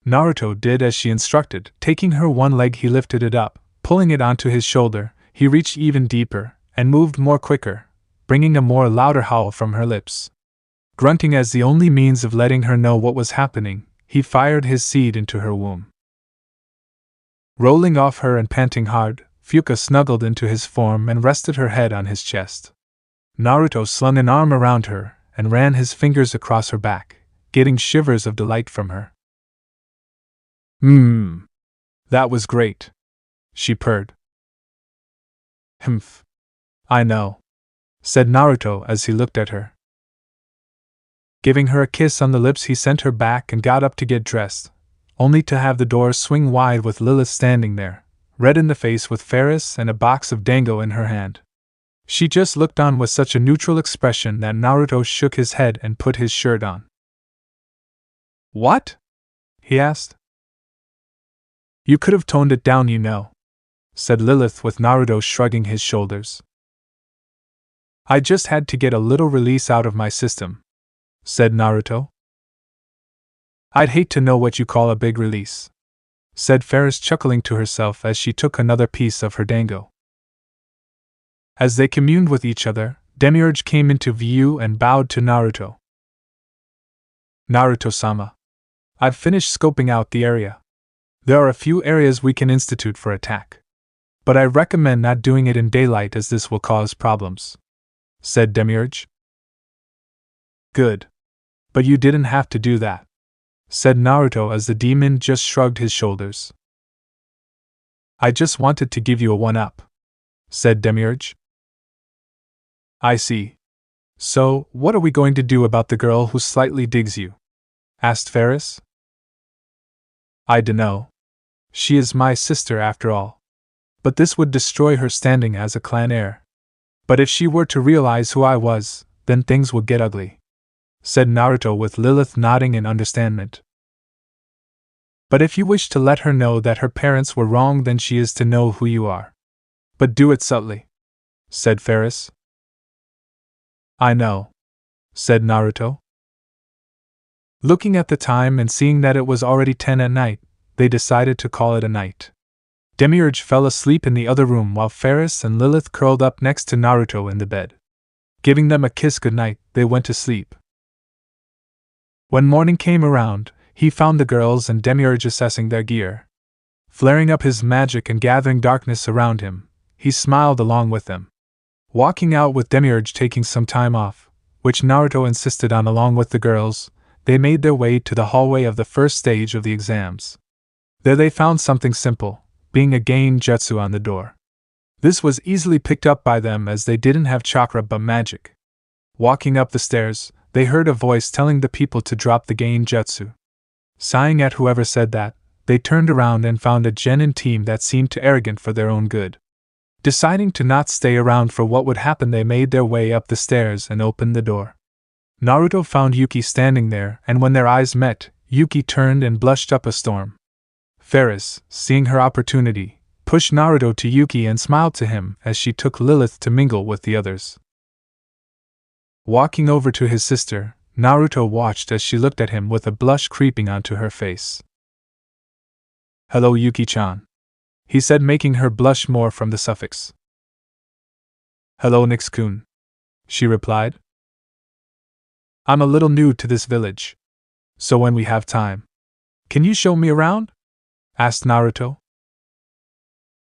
Naruto did as she instructed. Taking her one leg, he lifted it up, pulling it onto his shoulder. He reached even deeper and moved more quicker, bringing a more louder howl from her lips. Grunting as the only means of letting her know what was happening, he fired his seed into her womb. Rolling off her and panting hard, Fuka snuggled into his form and rested her head on his chest. Naruto slung an arm around her and ran his fingers across her back, getting shivers of delight from her. That was great, she purred. Humph. I know, said Naruto as he looked at her. Giving her a kiss on the lips, he sent her back and got up to get dressed, only to have the door swing wide with Lilith standing there, red in the face with Ferris and a box of dango in her hand. She just looked on with such a neutral expression that Naruto shook his head and put his shirt on. What? He asked. You could have toned it down, you know, said Lilith with Naruto shrugging his shoulders. I just had to get a little release out of my system, said Naruto. I'd hate to know what you call a big release, said Ferris, chuckling to herself as she took another piece of her dango. As they communed with each other, Demiurge came into view and bowed to Naruto. Naruto-sama, I've finished scoping out the area. There are a few areas we can institute for attack, but I recommend not doing it in daylight as this will cause problems, said Demiurge. Good. But you didn't have to do that, said Naruto as the demon just shrugged his shoulders. I just wanted to give you a one-up, said Demiurge. I see. So, what are we going to do about the girl who slightly digs you? Asked Ferris. I dunno. She is my sister after all. But this would destroy her standing as a clan heir. But if she were to realize who I was, then things would get ugly, said Naruto with Lilith nodding in understanding. But if you wish to let her know that her parents were wrong, then she is to know who you are. But do it subtly, said Ferris. I know, said Naruto. Looking at the time and seeing that it was already 10 at night, they decided to call it a night. Demiurge fell asleep in the other room while Ferris and Lilith curled up next to Naruto in the bed. Giving them a kiss goodnight, they went to sleep. When morning came around, he found the girls and Demiurge assessing their gear. Flaring up his magic and gathering darkness around him, he smiled along with them. Walking out with Demiurge taking some time off, which Naruto insisted on along with the girls, they made their way to the hallway of the first stage of the exams. There they found something simple, being a gain jutsu on the door. This was easily picked up by them as they didn't have chakra but magic. Walking up the stairs, they heard a voice telling the people to drop the gain jutsu. Sighing at whoever said that, they turned around and found a genin team that seemed too arrogant for their own good. Deciding to not stay around for what would happen, they made their way up the stairs and opened the door. Naruto found Yuki standing there, and when their eyes met, Yuki turned and blushed up a storm. Ferris, seeing her opportunity, pushed Naruto to Yuki and smiled to him as she took Lilith to mingle with the others. Walking over to his sister, Naruto watched as she looked at him with a blush creeping onto her face. Hello Yuki-chan, he said, making her blush more from the suffix. Hello Nix-kun, she replied. I'm a little new to this village, so when we have time, can you show me around? Asked Naruto.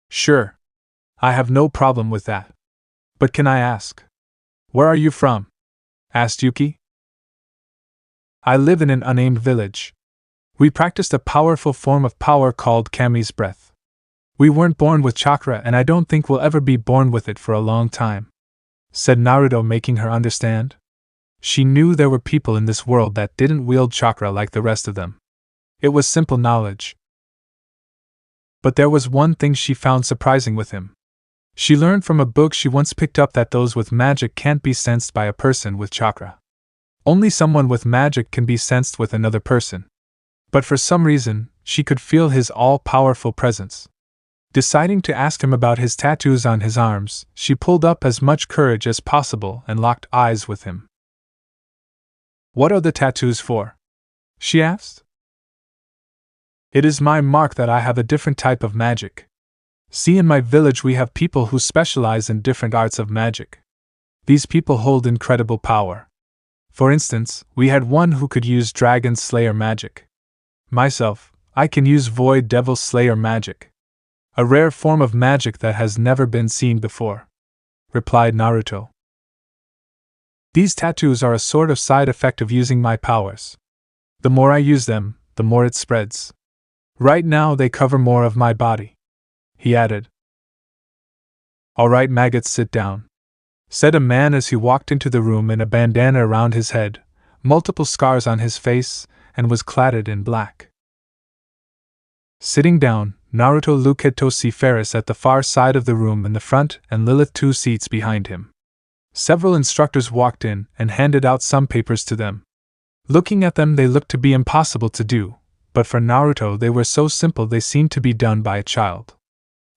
Sure. I have no problem with that. But can I ask, where are you from? Asked Yuki. I live in an unnamed village. We practiced a powerful form of power called Kami's breath. We weren't born with chakra, and I don't think we'll ever be born with it for a long time, said Naruto, making her understand. She knew there were people in this world that didn't wield chakra like the rest of them. It was simple knowledge. But there was one thing she found surprising with him. She learned from a book she once picked up that those with magic can't be sensed by a person with chakra. Only someone with magic can be sensed with another person. But for some reason, she could feel his all-powerful presence. Deciding to ask him about his tattoos on his arms, she pulled up as much courage as possible and locked eyes with him. What are the tattoos for? She asked. It is my mark that I have a different type of magic. See, in my village we have people who specialize in different arts of magic. These people hold incredible power. For instance, we had one who could use Dragon Slayer magic. Myself, I can use Void Devil Slayer magic. A rare form of magic that has never been seen before, replied Naruto. These tattoos are a sort of side effect of using my powers. The more I use them, the more it spreads. Right now they cover more of my body, he added. Alright maggots, sit down, said a man as he walked into the room in a bandana around his head, multiple scars on his face, and was cladded in black. Sitting down, Naruto looked at Tosi Ferris at the far side of the room in the front and Lilith 2 seats behind him. Several instructors walked in and handed out some papers to them. Looking at them, they looked to be impossible to do, but for Naruto they were so simple they seemed to be done by a child.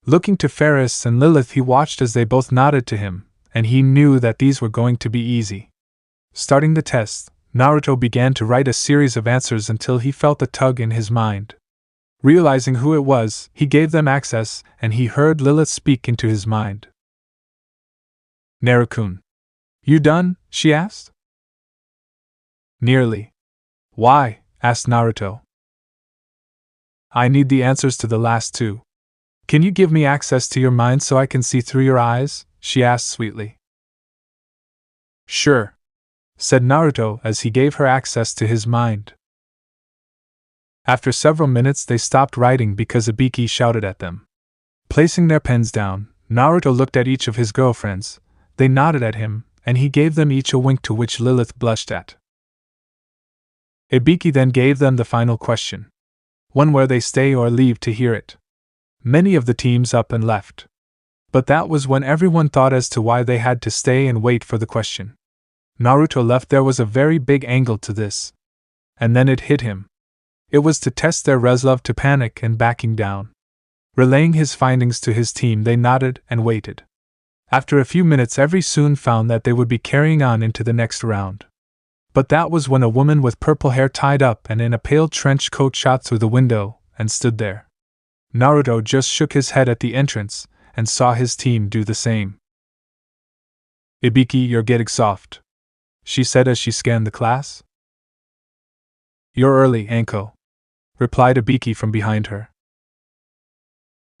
Looking to Ferris and Lilith, he watched as they both nodded to him, and he knew that these were going to be easy. Starting the test, Naruto began to write a series of answers until he felt a tug in his mind. Realizing who it was, he gave them access, and he heard Lilith speak into his mind. Naru-kun, you done? She asked. Nearly. Why? Asked Naruto. I need the answers to the last 2. Can you give me access to your mind so I can see through your eyes? She asked sweetly. Sure. said Naruto as he gave her access to his mind. After several minutes they stopped writing because Ibiki shouted at them. Placing their pens down, Naruto looked at each of his girlfriends. They nodded at him, and he gave them each a wink, to which Lilith blushed at. Ibiki then gave them the final question. One where they stay or leave to hear it. Many of the teams up and left. But that was when everyone thought as to why they had to stay and wait for the question. Naruto left. There was a very big angle to this. And then it hit him. It was to test their resolve to panic and backing down. Relaying his findings to his team, they nodded and waited. After a few minutes, every soon found that they would be carrying on into the next round. But that was when a woman with purple hair tied up and in a pale trench coat shot through the window and stood there. Naruto just shook his head at the entrance and saw his team do the same. Ibiki, you're getting soft, she said as she scanned the class. You're early, Anko, replied Ibiki from behind her.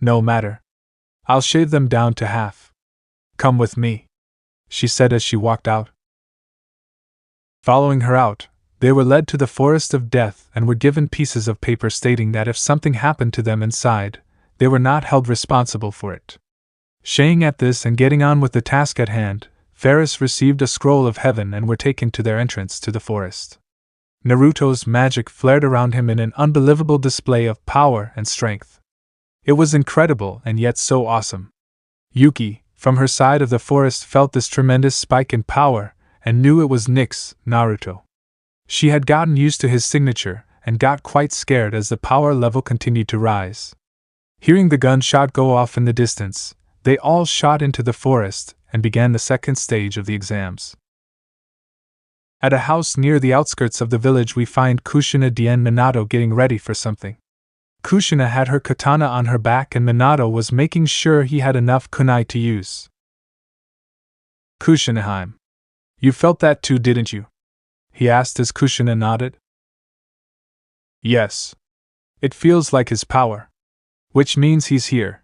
No matter. I'll shave them down to half. Come with me, she said as she walked out. Following her out, they were led to the forest of death and were given pieces of paper stating that if something happened to them inside, they were not held responsible for it. Shaying at this and getting on with the task at hand, Ferris received a scroll of heaven and were taken to their entrance to the forest. Naruto's magic flared around him in an unbelievable display of power and strength. It was incredible and yet so awesome. Yuki, from her side of the forest, felt this tremendous spike in power and knew it was Nyx, Naruto. She had gotten used to his signature and got quite scared as the power level continued to rise. Hearing the gunshot go off in the distance, they all shot into the forest and began the second stage of the exams. At a house near the outskirts of the village we find Kushina and Minato getting ready for something. Kushina had her katana on her back and Minato was making sure he had enough kunai to use. Kushina, you felt that too, didn't you? He asked as Kushina nodded. Yes. It feels like his power. Which means he's here.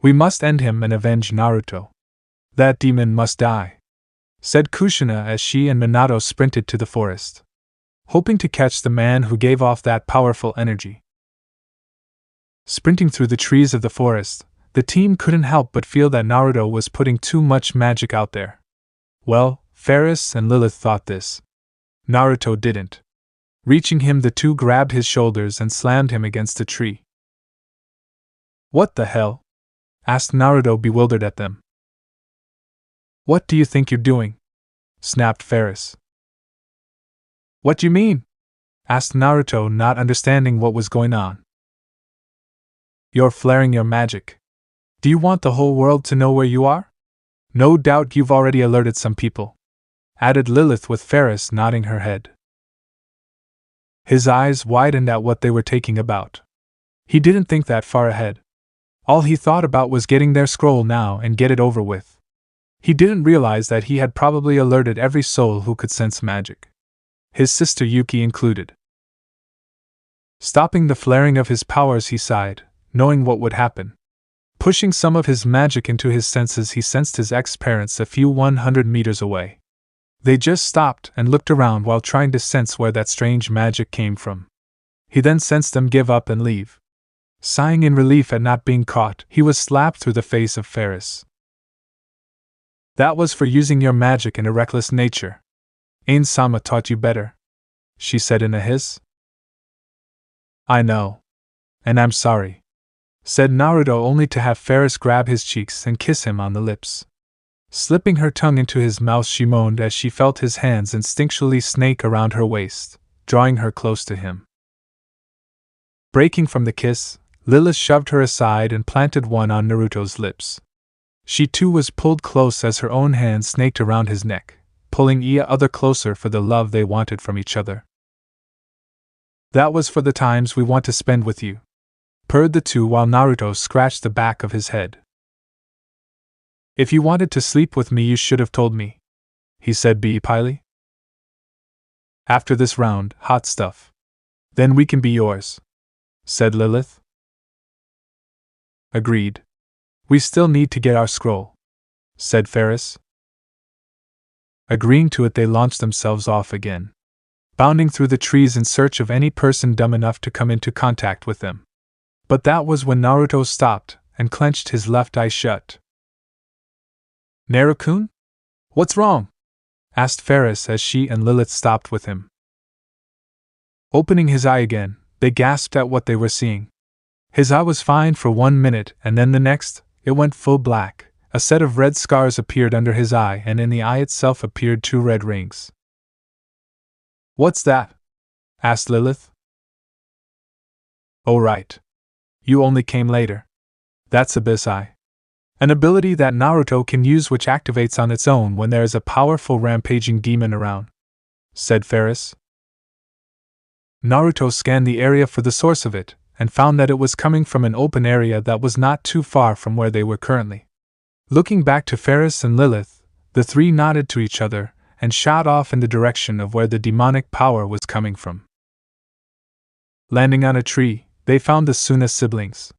We must end him and avenge Naruto. That demon must die, said Kushina as she and Minato sprinted to the forest, hoping to catch the man who gave off that powerful energy. Sprinting through the trees of the forest, the team couldn't help but feel that Naruto was putting too much magic out there. Well, Ferris and Lilith thought this. Naruto didn't. Reaching him, the two grabbed his shoulders and slammed him against a tree. What the hell? Asked Naruto, bewildered at them. What do you think you're doing? Snapped Ferris. What do you mean? Asked Naruto, not understanding what was going on. You're flaring your magic. Do you want the whole world to know where you are? No doubt you've already alerted some people, added Lilith with Ferris nodding her head. His eyes widened at what they were talking about. He didn't think that far ahead. All he thought about was getting their scroll now and get it over with. He didn't realize that he had probably alerted every soul who could sense magic, his sister Yuki included. Stopping the flaring of his powers, he sighed, knowing what would happen. Pushing some of his magic into his senses, he sensed his ex-parents a few 100 meters away. They just stopped and looked around while trying to sense where that strange magic came from. He then sensed them give up and leave. Sighing in relief at not being caught, he was slapped through the face of Ferris. That was for using your magic in a reckless nature. Ainz-sama taught you better, she said in a hiss. I know. And I'm sorry, said Naruto, only to have Ferris grab his cheeks and kiss him on the lips. Slipping her tongue into his mouth, she moaned as she felt his hands instinctually snake around her waist, drawing her close to him. Breaking from the kiss, Lilith shoved her aside and planted one on Naruto's lips. She too was pulled close as her own hand snaked around his neck, pulling each other closer for the love they wanted from each other. That was for the times we want to spend with you, purred the two while Naruto scratched the back of his head. If you wanted to sleep with me, you should have told me, he said beepily. After this round, hot stuff. Then we can be yours, said Lilith. Agreed. We still need to get our scroll, said Ferris. Agreeing to it, they launched themselves off again, bounding through the trees in search of any person dumb enough to come into contact with them. But that was when Naruto stopped and clenched his left eye shut. "Naru-kun? What's wrong?" asked Ferris as she and Lilith stopped with him. Opening his eye again, they gasped at what they were seeing. His eye was fine for 1 minute, and then the next, it went full black. A set of red scars appeared under his eye, and in the eye itself appeared 2 red rings. "What's that?" asked Lilith. "Oh right. You only came later. That's Abyss Eye. An ability that Naruto can use which activates on its own when there is a powerful rampaging demon around," said Ferris. Naruto scanned the area for the source of it, and found that it was coming from an open area that was not too far from where they were currently. Looking back to Ferris and Lilith, the three nodded to each other and shot off in the direction of where the demonic power was coming from. Landing on a tree, they found the Suna siblings.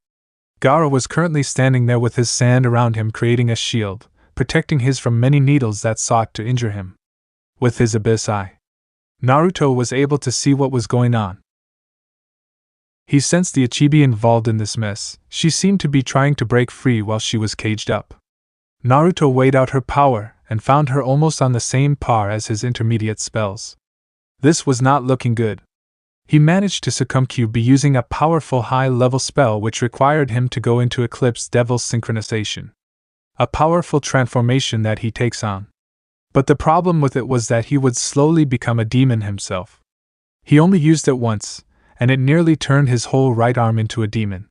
Gaara was currently standing there with his sand around him, creating a shield, protecting his from many needles that sought to injure him. With his Abyss Eye, Naruto was able to see what was going on. He sensed the Uchiha involved in this mess. She seemed to be trying to break free while she was caged up. Naruto weighed out her power and found her almost on the same par as his intermediate spells. This was not looking good. He managed to succumb by using a powerful high-level spell which required him to go into Eclipse Devil's Synchronization. A powerful transformation that he takes on. But the problem with it was that he would slowly become a demon himself. He only used it once, and it nearly turned his whole right arm into a demon.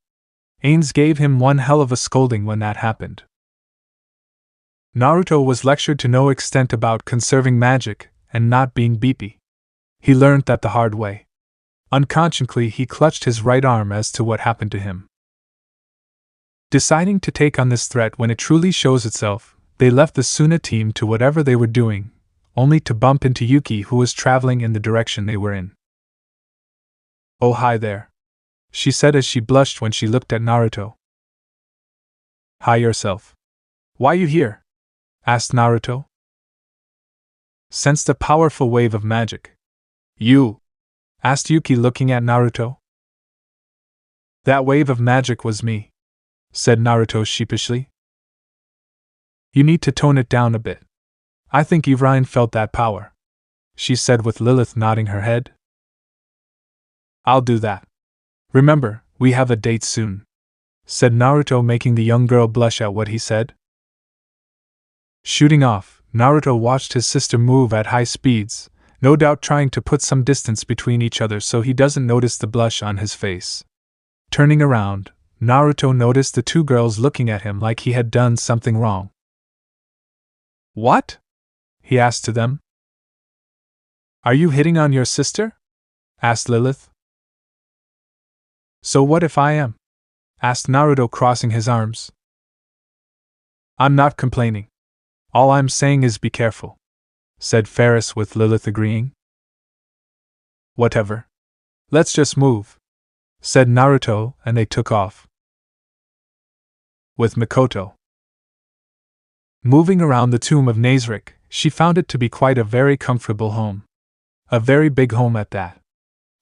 Ainz gave him one hell of a scolding when that happened. Naruto was lectured to no extent about conserving magic and not being beepy. He learned that the hard way. Unconsciously, he clutched his right arm as to what happened to him. Deciding to take on this threat when it truly shows itself, they left the Suna team to whatever they were doing, only to bump into Yuki, who was traveling in the direction they were in. "Oh, hi there," she said as she blushed when she looked at Naruto. "Hi yourself. Why you here?" asked Naruto. Sensed a powerful wave of magic. "You?" asked Yuki, looking at Naruto. "That wave of magic was me," said Naruto sheepishly. "You need to tone it down a bit. I think Irine felt that power," she said with Lilith nodding her head. "I'll do that. Remember, we have a date soon," said Naruto, making the young girl blush at what he said. Shooting off, Naruto watched his sister move at high speeds, no doubt trying to put some distance between each other so he doesn't notice the blush on his face. Turning around, Naruto noticed the 2 girls looking at him like he had done something wrong. "What?" he asked to them. "Are you hitting on your sister?" asked Lilith. "So what if I am?" asked Naruto, crossing his arms. "I'm not complaining. All I'm saying is be careful," said Ferris, with Lilith agreeing. "Whatever. Let's just move," said Naruto, and they took off. With Mikoto. Moving around the tomb of Nazarick, she found it to be quite a very comfortable home. A very big home at that.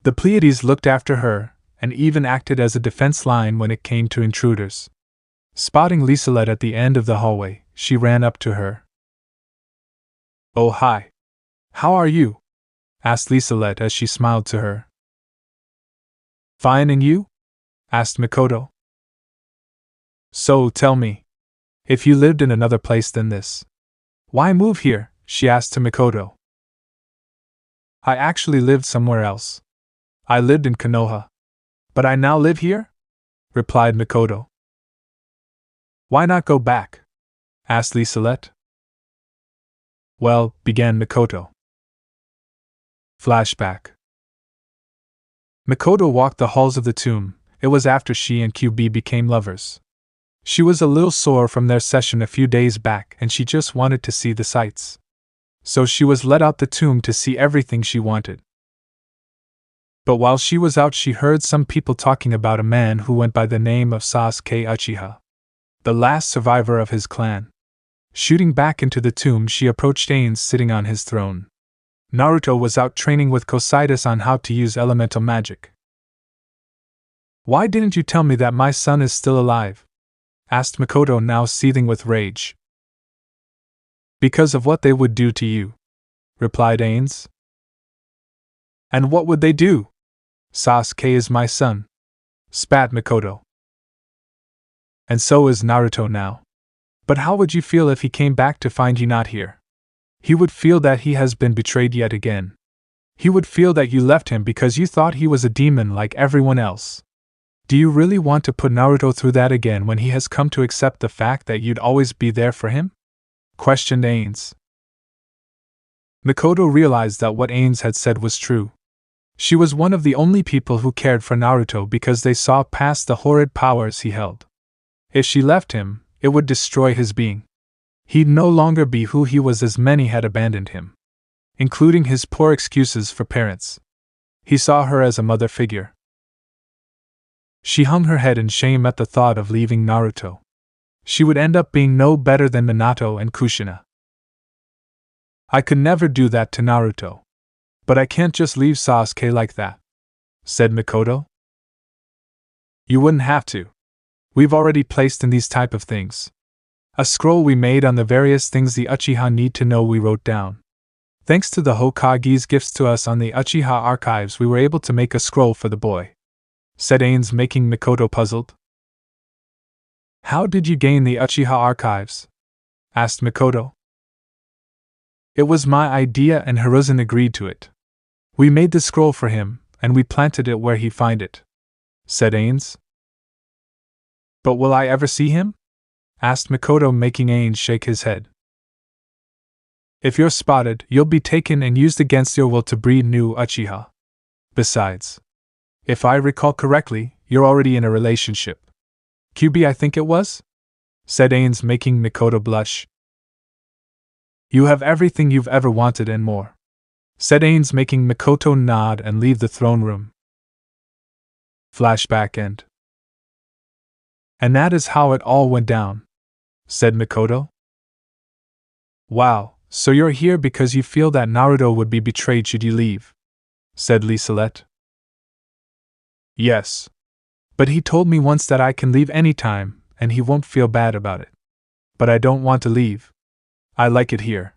The Pleiades looked after her, and even acted as a defense line when it came to intruders. Spotting Liselet at the end of the hallway, she ran up to her. "Oh hi. How are you?" asked Liselet as she smiled to her. "Fine, and you?" asked Mikoto. "So tell me, if you lived in another place than this, why move here?" she asked to Mikoto. "I actually lived somewhere else. I lived in Konoha. But I now live here?" replied Mikoto. "Why not go back?" asked Liselet. "Well," began Mikoto. Flashback. Mikoto walked the halls of the tomb. It was after she and QB became lovers. She was a little sore from their session a few days back, and she just wanted to see the sights. So she was let out the tomb to see everything she wanted. But while she was out, she heard some people talking about a man who went by the name of Sasuke Uchiha, the last survivor of his clan. Shooting back into the tomb, she approached Ainz sitting on his throne. Naruto was out training with Cocytus on how to use elemental magic. "Why didn't you tell me that my son is still alive?" asked Mikoto, now seething with rage. "Because of what they would do to you," replied Ainz. "And what would they do? Sasuke is my son," spat Mikoto. "And so is Naruto now. But how would you feel if he came back to find you not here? He would feel that he has been betrayed yet again. He would feel that you left him because you thought he was a demon like everyone else. Do you really want to put Naruto through that again when he has come to accept the fact that you'd always be there for him?" questioned Ainz. Mikoto realized that what Ainz had said was true. She was one of the only people who cared for Naruto because they saw past the horrid powers he held. If she left him, it would destroy his being. He'd no longer be who he was, as many had abandoned him, including his poor excuses for parents. He saw her as a mother figure. She hung her head in shame at the thought of leaving Naruto. She would end up being no better than Minato and Kushina. "I could never do that to Naruto. But I can't just leave Sasuke like that," said Mikoto. "You wouldn't have to. We've already placed in these type of things. A scroll we made on the various things the Uchiha need to know we wrote down. Thanks to the Hokage's gifts to us on the Uchiha archives, we were able to make a scroll for the boy," said Ainz, making Mikoto puzzled. "How did you gain the Uchiha archives?" asked Mikoto. "It was my idea and Hiruzen agreed to it. We made the scroll for him, and we planted it where he find it," said Ainz. "But will I ever see him?" asked Mikoto, making Ainz shake his head. "If you're spotted, you'll be taken and used against your will to breed new Uchiha. Besides, if I recall correctly, you're already in a relationship. QB, I think it was?" said Ainz, making Mikoto blush. "You have everything you've ever wanted and more," said Ainz, making Mikoto nod and leave the throne room. Flashback end. "And that is how it all went down," said Mikoto. "Wow, so you're here because you feel that Naruto would be betrayed should you leave," said Liselet. "Yes. But he told me once that I can leave any time, and he won't feel bad about it. But I don't want to leave. I like it here.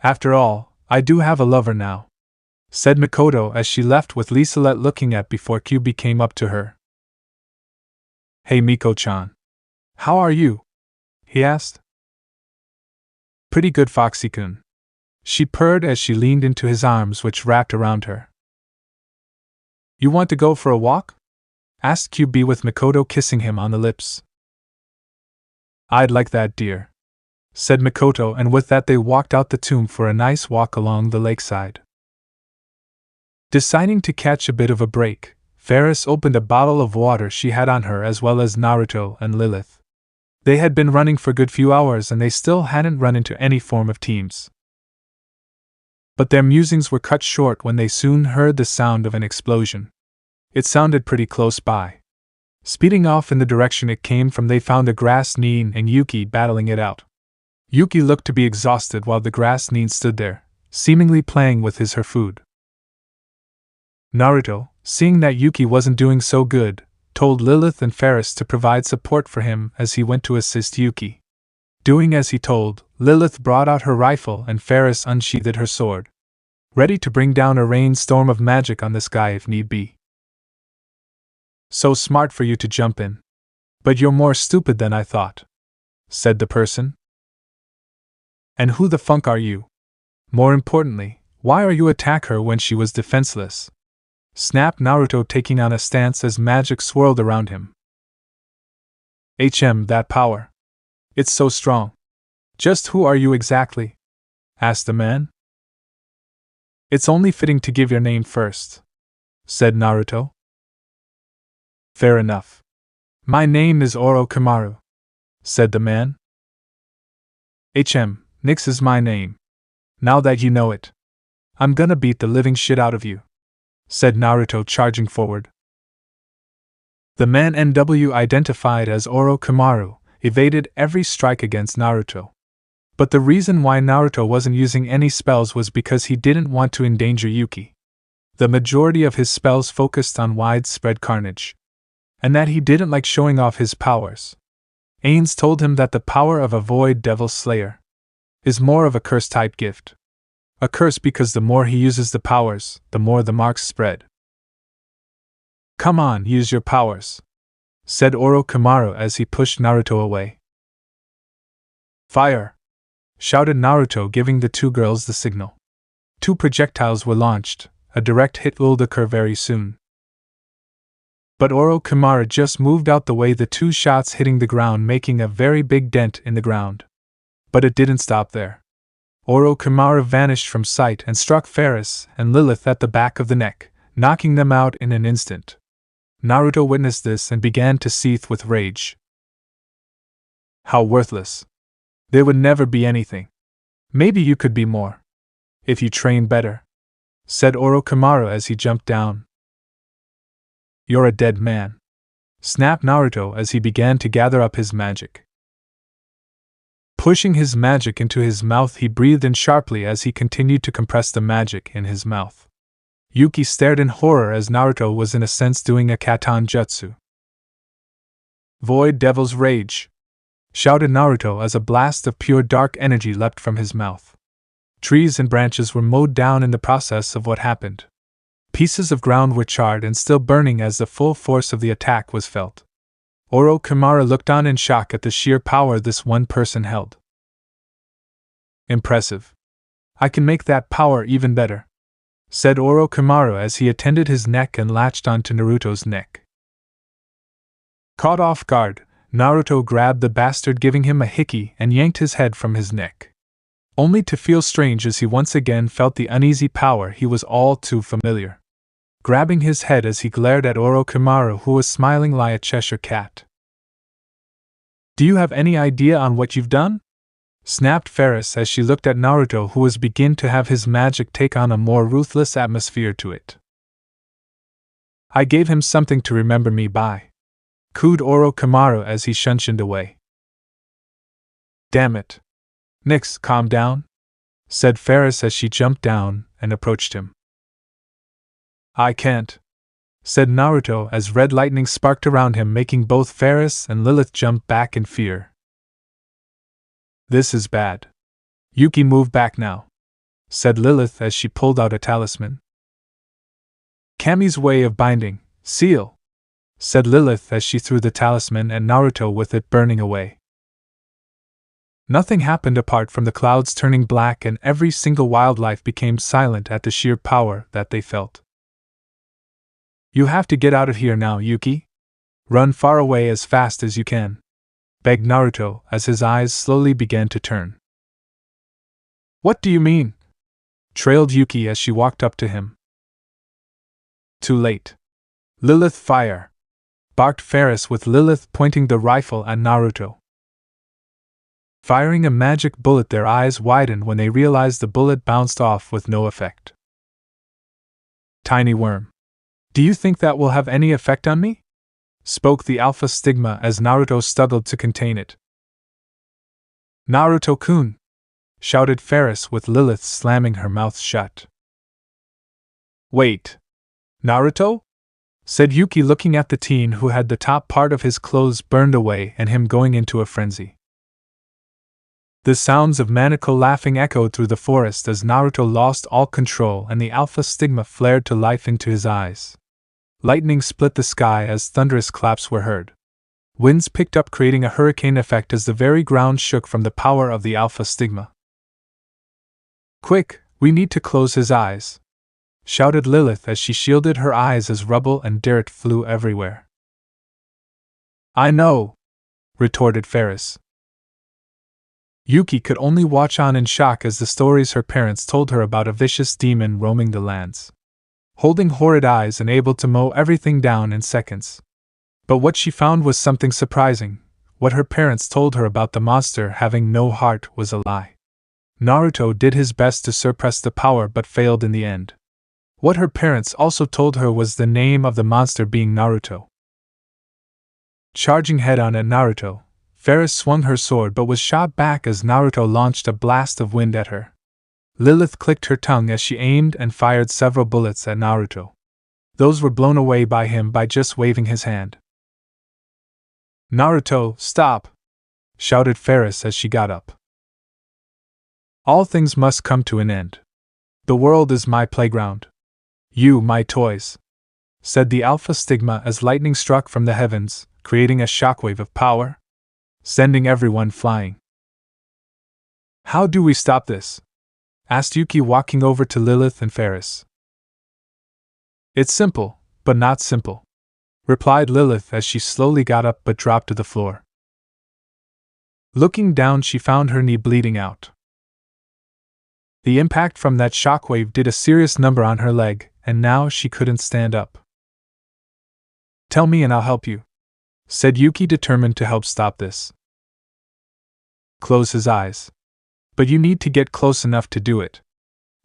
After all, I do have a lover now," said Mikoto as she left with Liselet looking at before QB came up to her. "Hey Miko-chan. How are you?" he asked. "Pretty good, Foxy-kun," she purred as she leaned into his arms, which wrapped around her. "You want to go for a walk?" asked QB with Mikoto kissing him on the lips. "I'd like that, dear," said Mikoto, and with that they walked out the tomb for a nice walk along the lakeside. Deciding to catch a bit of a break, Ferris opened a bottle of water she had on her, as well as Naruto and Lilith. They had been running for a good few hours and they still hadn't run into any form of teams. But their musings were cut short when they soon heard the sound of an explosion. It sounded pretty close by. Speeding off in the direction it came from, they found a grass Nin and Yuki battling it out. Yuki looked to be exhausted while the grass Nin stood there, seemingly playing with her food. Naruto, seeing that Yuki wasn't doing so good, told Lilith and Ferris to provide support for him as he went to assist Yuki. Doing as he told, Lilith brought out her rifle and Ferris unsheathed her sword, ready to bring down a rainstorm of magic on the sky if need be. "So smart for you to jump in. But you're more stupid than I thought," said the person. "And who the funk are you? More importantly, why are you attack her when she was defenseless?" snapped Naruto, taking on a stance as magic swirled around him. That power. It's so strong. Just who are you exactly?" asked the man. "It's only fitting to give your name first," said Naruto. "Fair enough. My name is Orochimaru," said the man. Nix is my name. Now that you know it, I'm gonna beat the living shit out of you," said Naruto, charging forward. The man NW, identified as Orochimaru, evaded every strike against Naruto. But the reason why Naruto wasn't using any spells was because he didn't want to endanger Yuki. The majority of his spells focused on widespread carnage, and that he didn't like showing off his powers. Ainz told him that the power of a Void Devil Slayer is more of a curse-type gift. A curse because the more he uses the powers, the more the marks spread. "Come on, use your powers," said Orochimaru as he pushed Naruto away. "Fire!" shouted Naruto, giving the two girls the signal. 2 projectiles were launched. A direct hit will occur very soon. But Orochimaru just moved out the way, the 2 shots hitting the ground, making a very big dent in the ground. But it didn't stop there. Orochimaru vanished from sight and struck Ferris and Lilith at the back of the neck, knocking them out in an instant. Naruto witnessed this and began to seethe with rage. How worthless. They would never be anything. Maybe you could be more, if you trained better, said Orochimaru as he jumped down. You're a dead man, snapped Naruto as he began to gather up his magic. Pushing his magic into his mouth, he breathed in sharply as he continued to compress the magic in his mouth. Yuki stared in horror as Naruto was in a sense doing a Katan Jutsu. Void Devil's Rage! Shouted Naruto as a blast of pure dark energy leapt from his mouth. Trees and branches were mowed down in the process of what happened. Pieces of ground were charred and still burning as the full force of the attack was felt. Orochimaru looked on in shock at the sheer power this one person held. Impressive. I can make that power even better, said Orochimaru as he attended his neck and latched onto Naruto's neck. Caught off guard, Naruto grabbed the bastard, giving him a hickey, and yanked his head from his neck. Only to feel strange as he once again felt the uneasy power he was all too familiar. Grabbing his head as he glared at Orochimaru, who was smiling like a Cheshire cat. Do you have any idea on what you've done? Snapped Ferris as she looked at Naruto, who was beginning to have his magic take on a more ruthless atmosphere to it. I gave him something to remember me by, cooed Orochimaru as he shunshined away. Damn it. Nix, calm down, said Ferris as she jumped down and approached him. I can't, said Naruto as red lightning sparked around him, making both Ferris and Lilith jump back in fear. This is bad. Yuki, move back now, said Lilith as she pulled out a talisman. Kami's way of binding, seal, said Lilith as she threw the talisman at Naruto with it burning away. Nothing happened apart from the clouds turning black and every single wildlife became silent at the sheer power that they felt. You have to get out of here now, Yuki. Run far away as fast as you can, begged Naruto as his eyes slowly began to turn. What do you mean? Trailed Yuki as she walked up to him. Too late. Lilith, fire! Barked Ferris with Lilith pointing the rifle at Naruto. Firing a magic bullet, their eyes widened when they realized the bullet bounced off with no effect. Tiny worm. Do you think that will have any effect on me? Spoke the Alpha Stigma as Naruto struggled to contain it. Naruto-kun! Shouted Ferris with Lilith slamming her mouth shut. Wait. Naruto? Said Yuki, looking at the teen who had the top part of his clothes burned away and him going into a frenzy. The sounds of maniacal laughing echoed through the forest as Naruto lost all control and the Alpha Stigma flared to life into his eyes. Lightning split the sky as thunderous claps were heard. Winds picked up, creating a hurricane effect as the very ground shook from the power of the Alpha Stigma. Quick, we need to close his eyes, shouted Lilith as she shielded her eyes as rubble and dirt flew everywhere. I know, retorted Ferris. Yuki could only watch on in shock as the stories her parents told her about a vicious demon roaming the lands, holding horrid eyes and able to mow everything down in seconds. But what she found was something surprising. What her parents told her about the monster having no heart was a lie. Naruto did his best to suppress the power but failed in the end. What her parents also told her was the name of the monster being Naruto. Charging head-on at Naruto, Ferris swung her sword but was shot back as Naruto launched a blast of wind at her. Lilith clicked her tongue as she aimed and fired several bullets at Naruto. Those were blown away by him by just waving his hand. "Naruto, stop!" shouted Ferris as she got up. "All things must come to an end. The world is my playground. You, my toys," said the Alpha Stigma as lightning struck from the heavens, creating a shockwave of power, sending everyone flying. "How do we stop this?" asked Yuki, walking over to Lilith and Ferris. "It's simple, but not simple," replied Lilith as she slowly got up but dropped to the floor. Looking down, she found her knee bleeding out. The impact from that shockwave did a serious number on her leg, and now she couldn't stand up. "Tell me and I'll help you," said Yuki, determined to help stop this. "Close his eyes. But you need to get close enough to do it.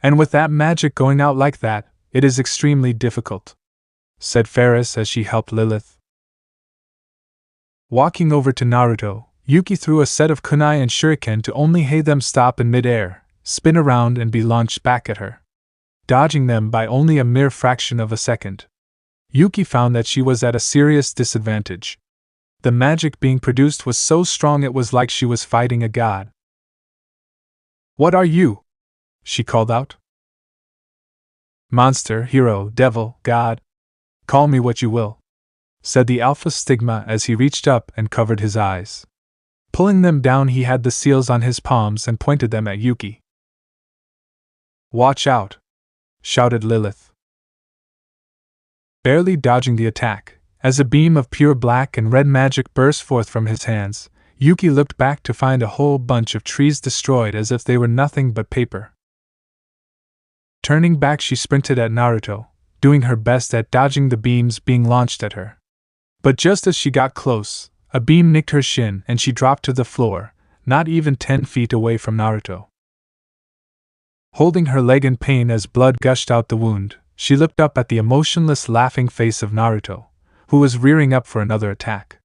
And with that magic going out like that, it is extremely difficult," said Ferris as she helped Lilith. Walking over to Naruto, Yuki threw a set of kunai and shuriken to only have them stop in mid-air, spin around and be launched back at her, dodging them by only a mere fraction of a second. Yuki found that she was at a serious disadvantage. The magic being produced was so strong it was like she was fighting a god. "What are you?" she called out. "Monster, hero, devil, god. Call me what you will," said the Alpha Stigma as he reached up and covered his eyes. Pulling them down, he had the seals on his palms and pointed them at Yuki. "Watch out!" shouted Lilith. Barely dodging the attack, as a beam of pure black and red magic burst forth from his hands, Yuki looked back to find a whole bunch of trees destroyed as if they were nothing but paper. Turning back, she sprinted at Naruto, doing her best at dodging the beams being launched at her. But just as she got close, a beam nicked her shin and she dropped to the floor, not even 10 feet away from Naruto. Holding her leg in pain as blood gushed out the wound, she looked up at the emotionless, laughing face of Naruto, who was rearing up for another attack.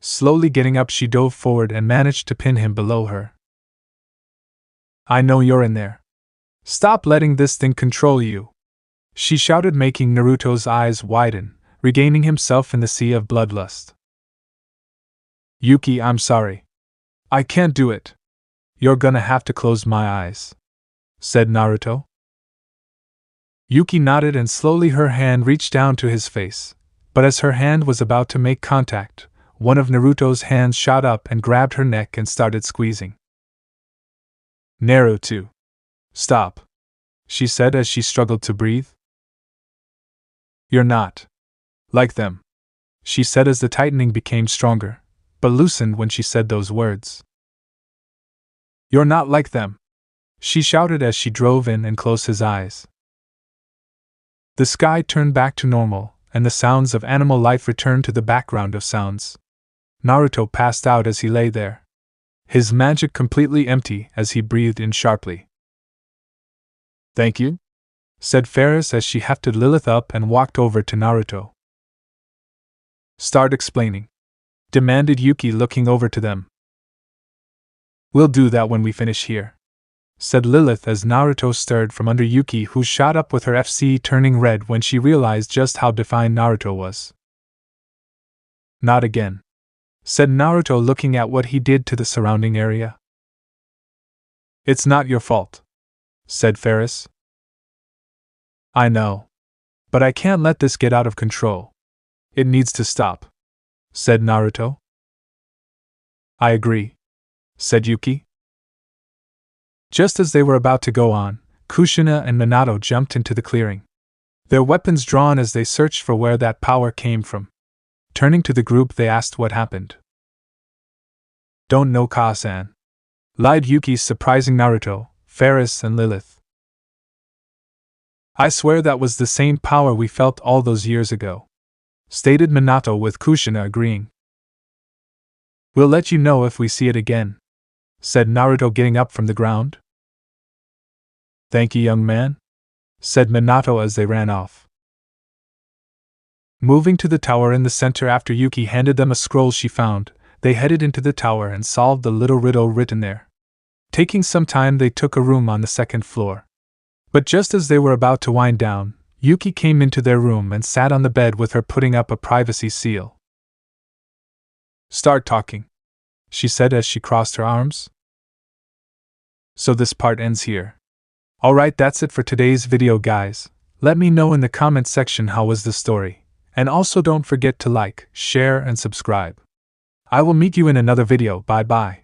Slowly getting up, she dove forward and managed to pin him below her. "I know you're in there. Stop letting this thing control you," she shouted, making Naruto's eyes widen, regaining himself in the sea of bloodlust. "Yuki, I'm sorry. I can't do it. You're gonna have to close my eyes," said Naruto. Yuki nodded and slowly her hand reached down to his face, but as her hand was about to make contact, one of Naruto's hands shot up and grabbed her neck and started squeezing. "Naruto, stop," she said as she struggled to breathe. "You're not like them," she said as the tightening became stronger, but loosened when she said those words. "You're not like them," she shouted as she drove in and closed his eyes. The sky turned back to normal, and the sounds of animal life returned to the background of sounds. Naruto passed out as he lay there, his magic completely empty as he breathed in sharply. "Thank you," said Ferris as she hefted Lilith up and walked over to Naruto. "Start explaining," demanded Yuki, looking over to them. "We'll do that when we finish here," said Lilith as Naruto stirred from under Yuki, who shot up with her FC turning red when she realized just how defined Naruto was. "Not again," said Naruto, looking at what he did to the surrounding area. "It's not your fault," said Ferris. "I know. But I can't let this get out of control. It needs to stop," said Naruto. "I agree," said Yuki. Just as they were about to go on, Kushina and Minato jumped into the clearing, their weapons drawn as they searched for where that power came from. Turning to the group, they asked what happened. "Don't know, Ka-san," lied Yuki, surprising Naruto, Ferris, and Lilith. "I swear that was the same power we felt all those years ago," stated Minato, with Kushina agreeing. "We'll let you know if we see it again," said Naruto, getting up from the ground. "Thank you, young man," said Minato as they ran off. Moving to the tower in the center after Yuki handed them a scroll she found, They headed into the tower and solved the little riddle written there. Taking some time, they took a room on the second floor. But just as they were about to wind down, Yuki came into their room and sat on the bed with her, putting up a privacy seal. "Start talking," she said as she crossed her arms. So this part ends here. Alright, that's it for today's video, guys. Let me know in the comment section how was the story, and also don't forget to like, share and subscribe. I will meet you in another video. Bye bye.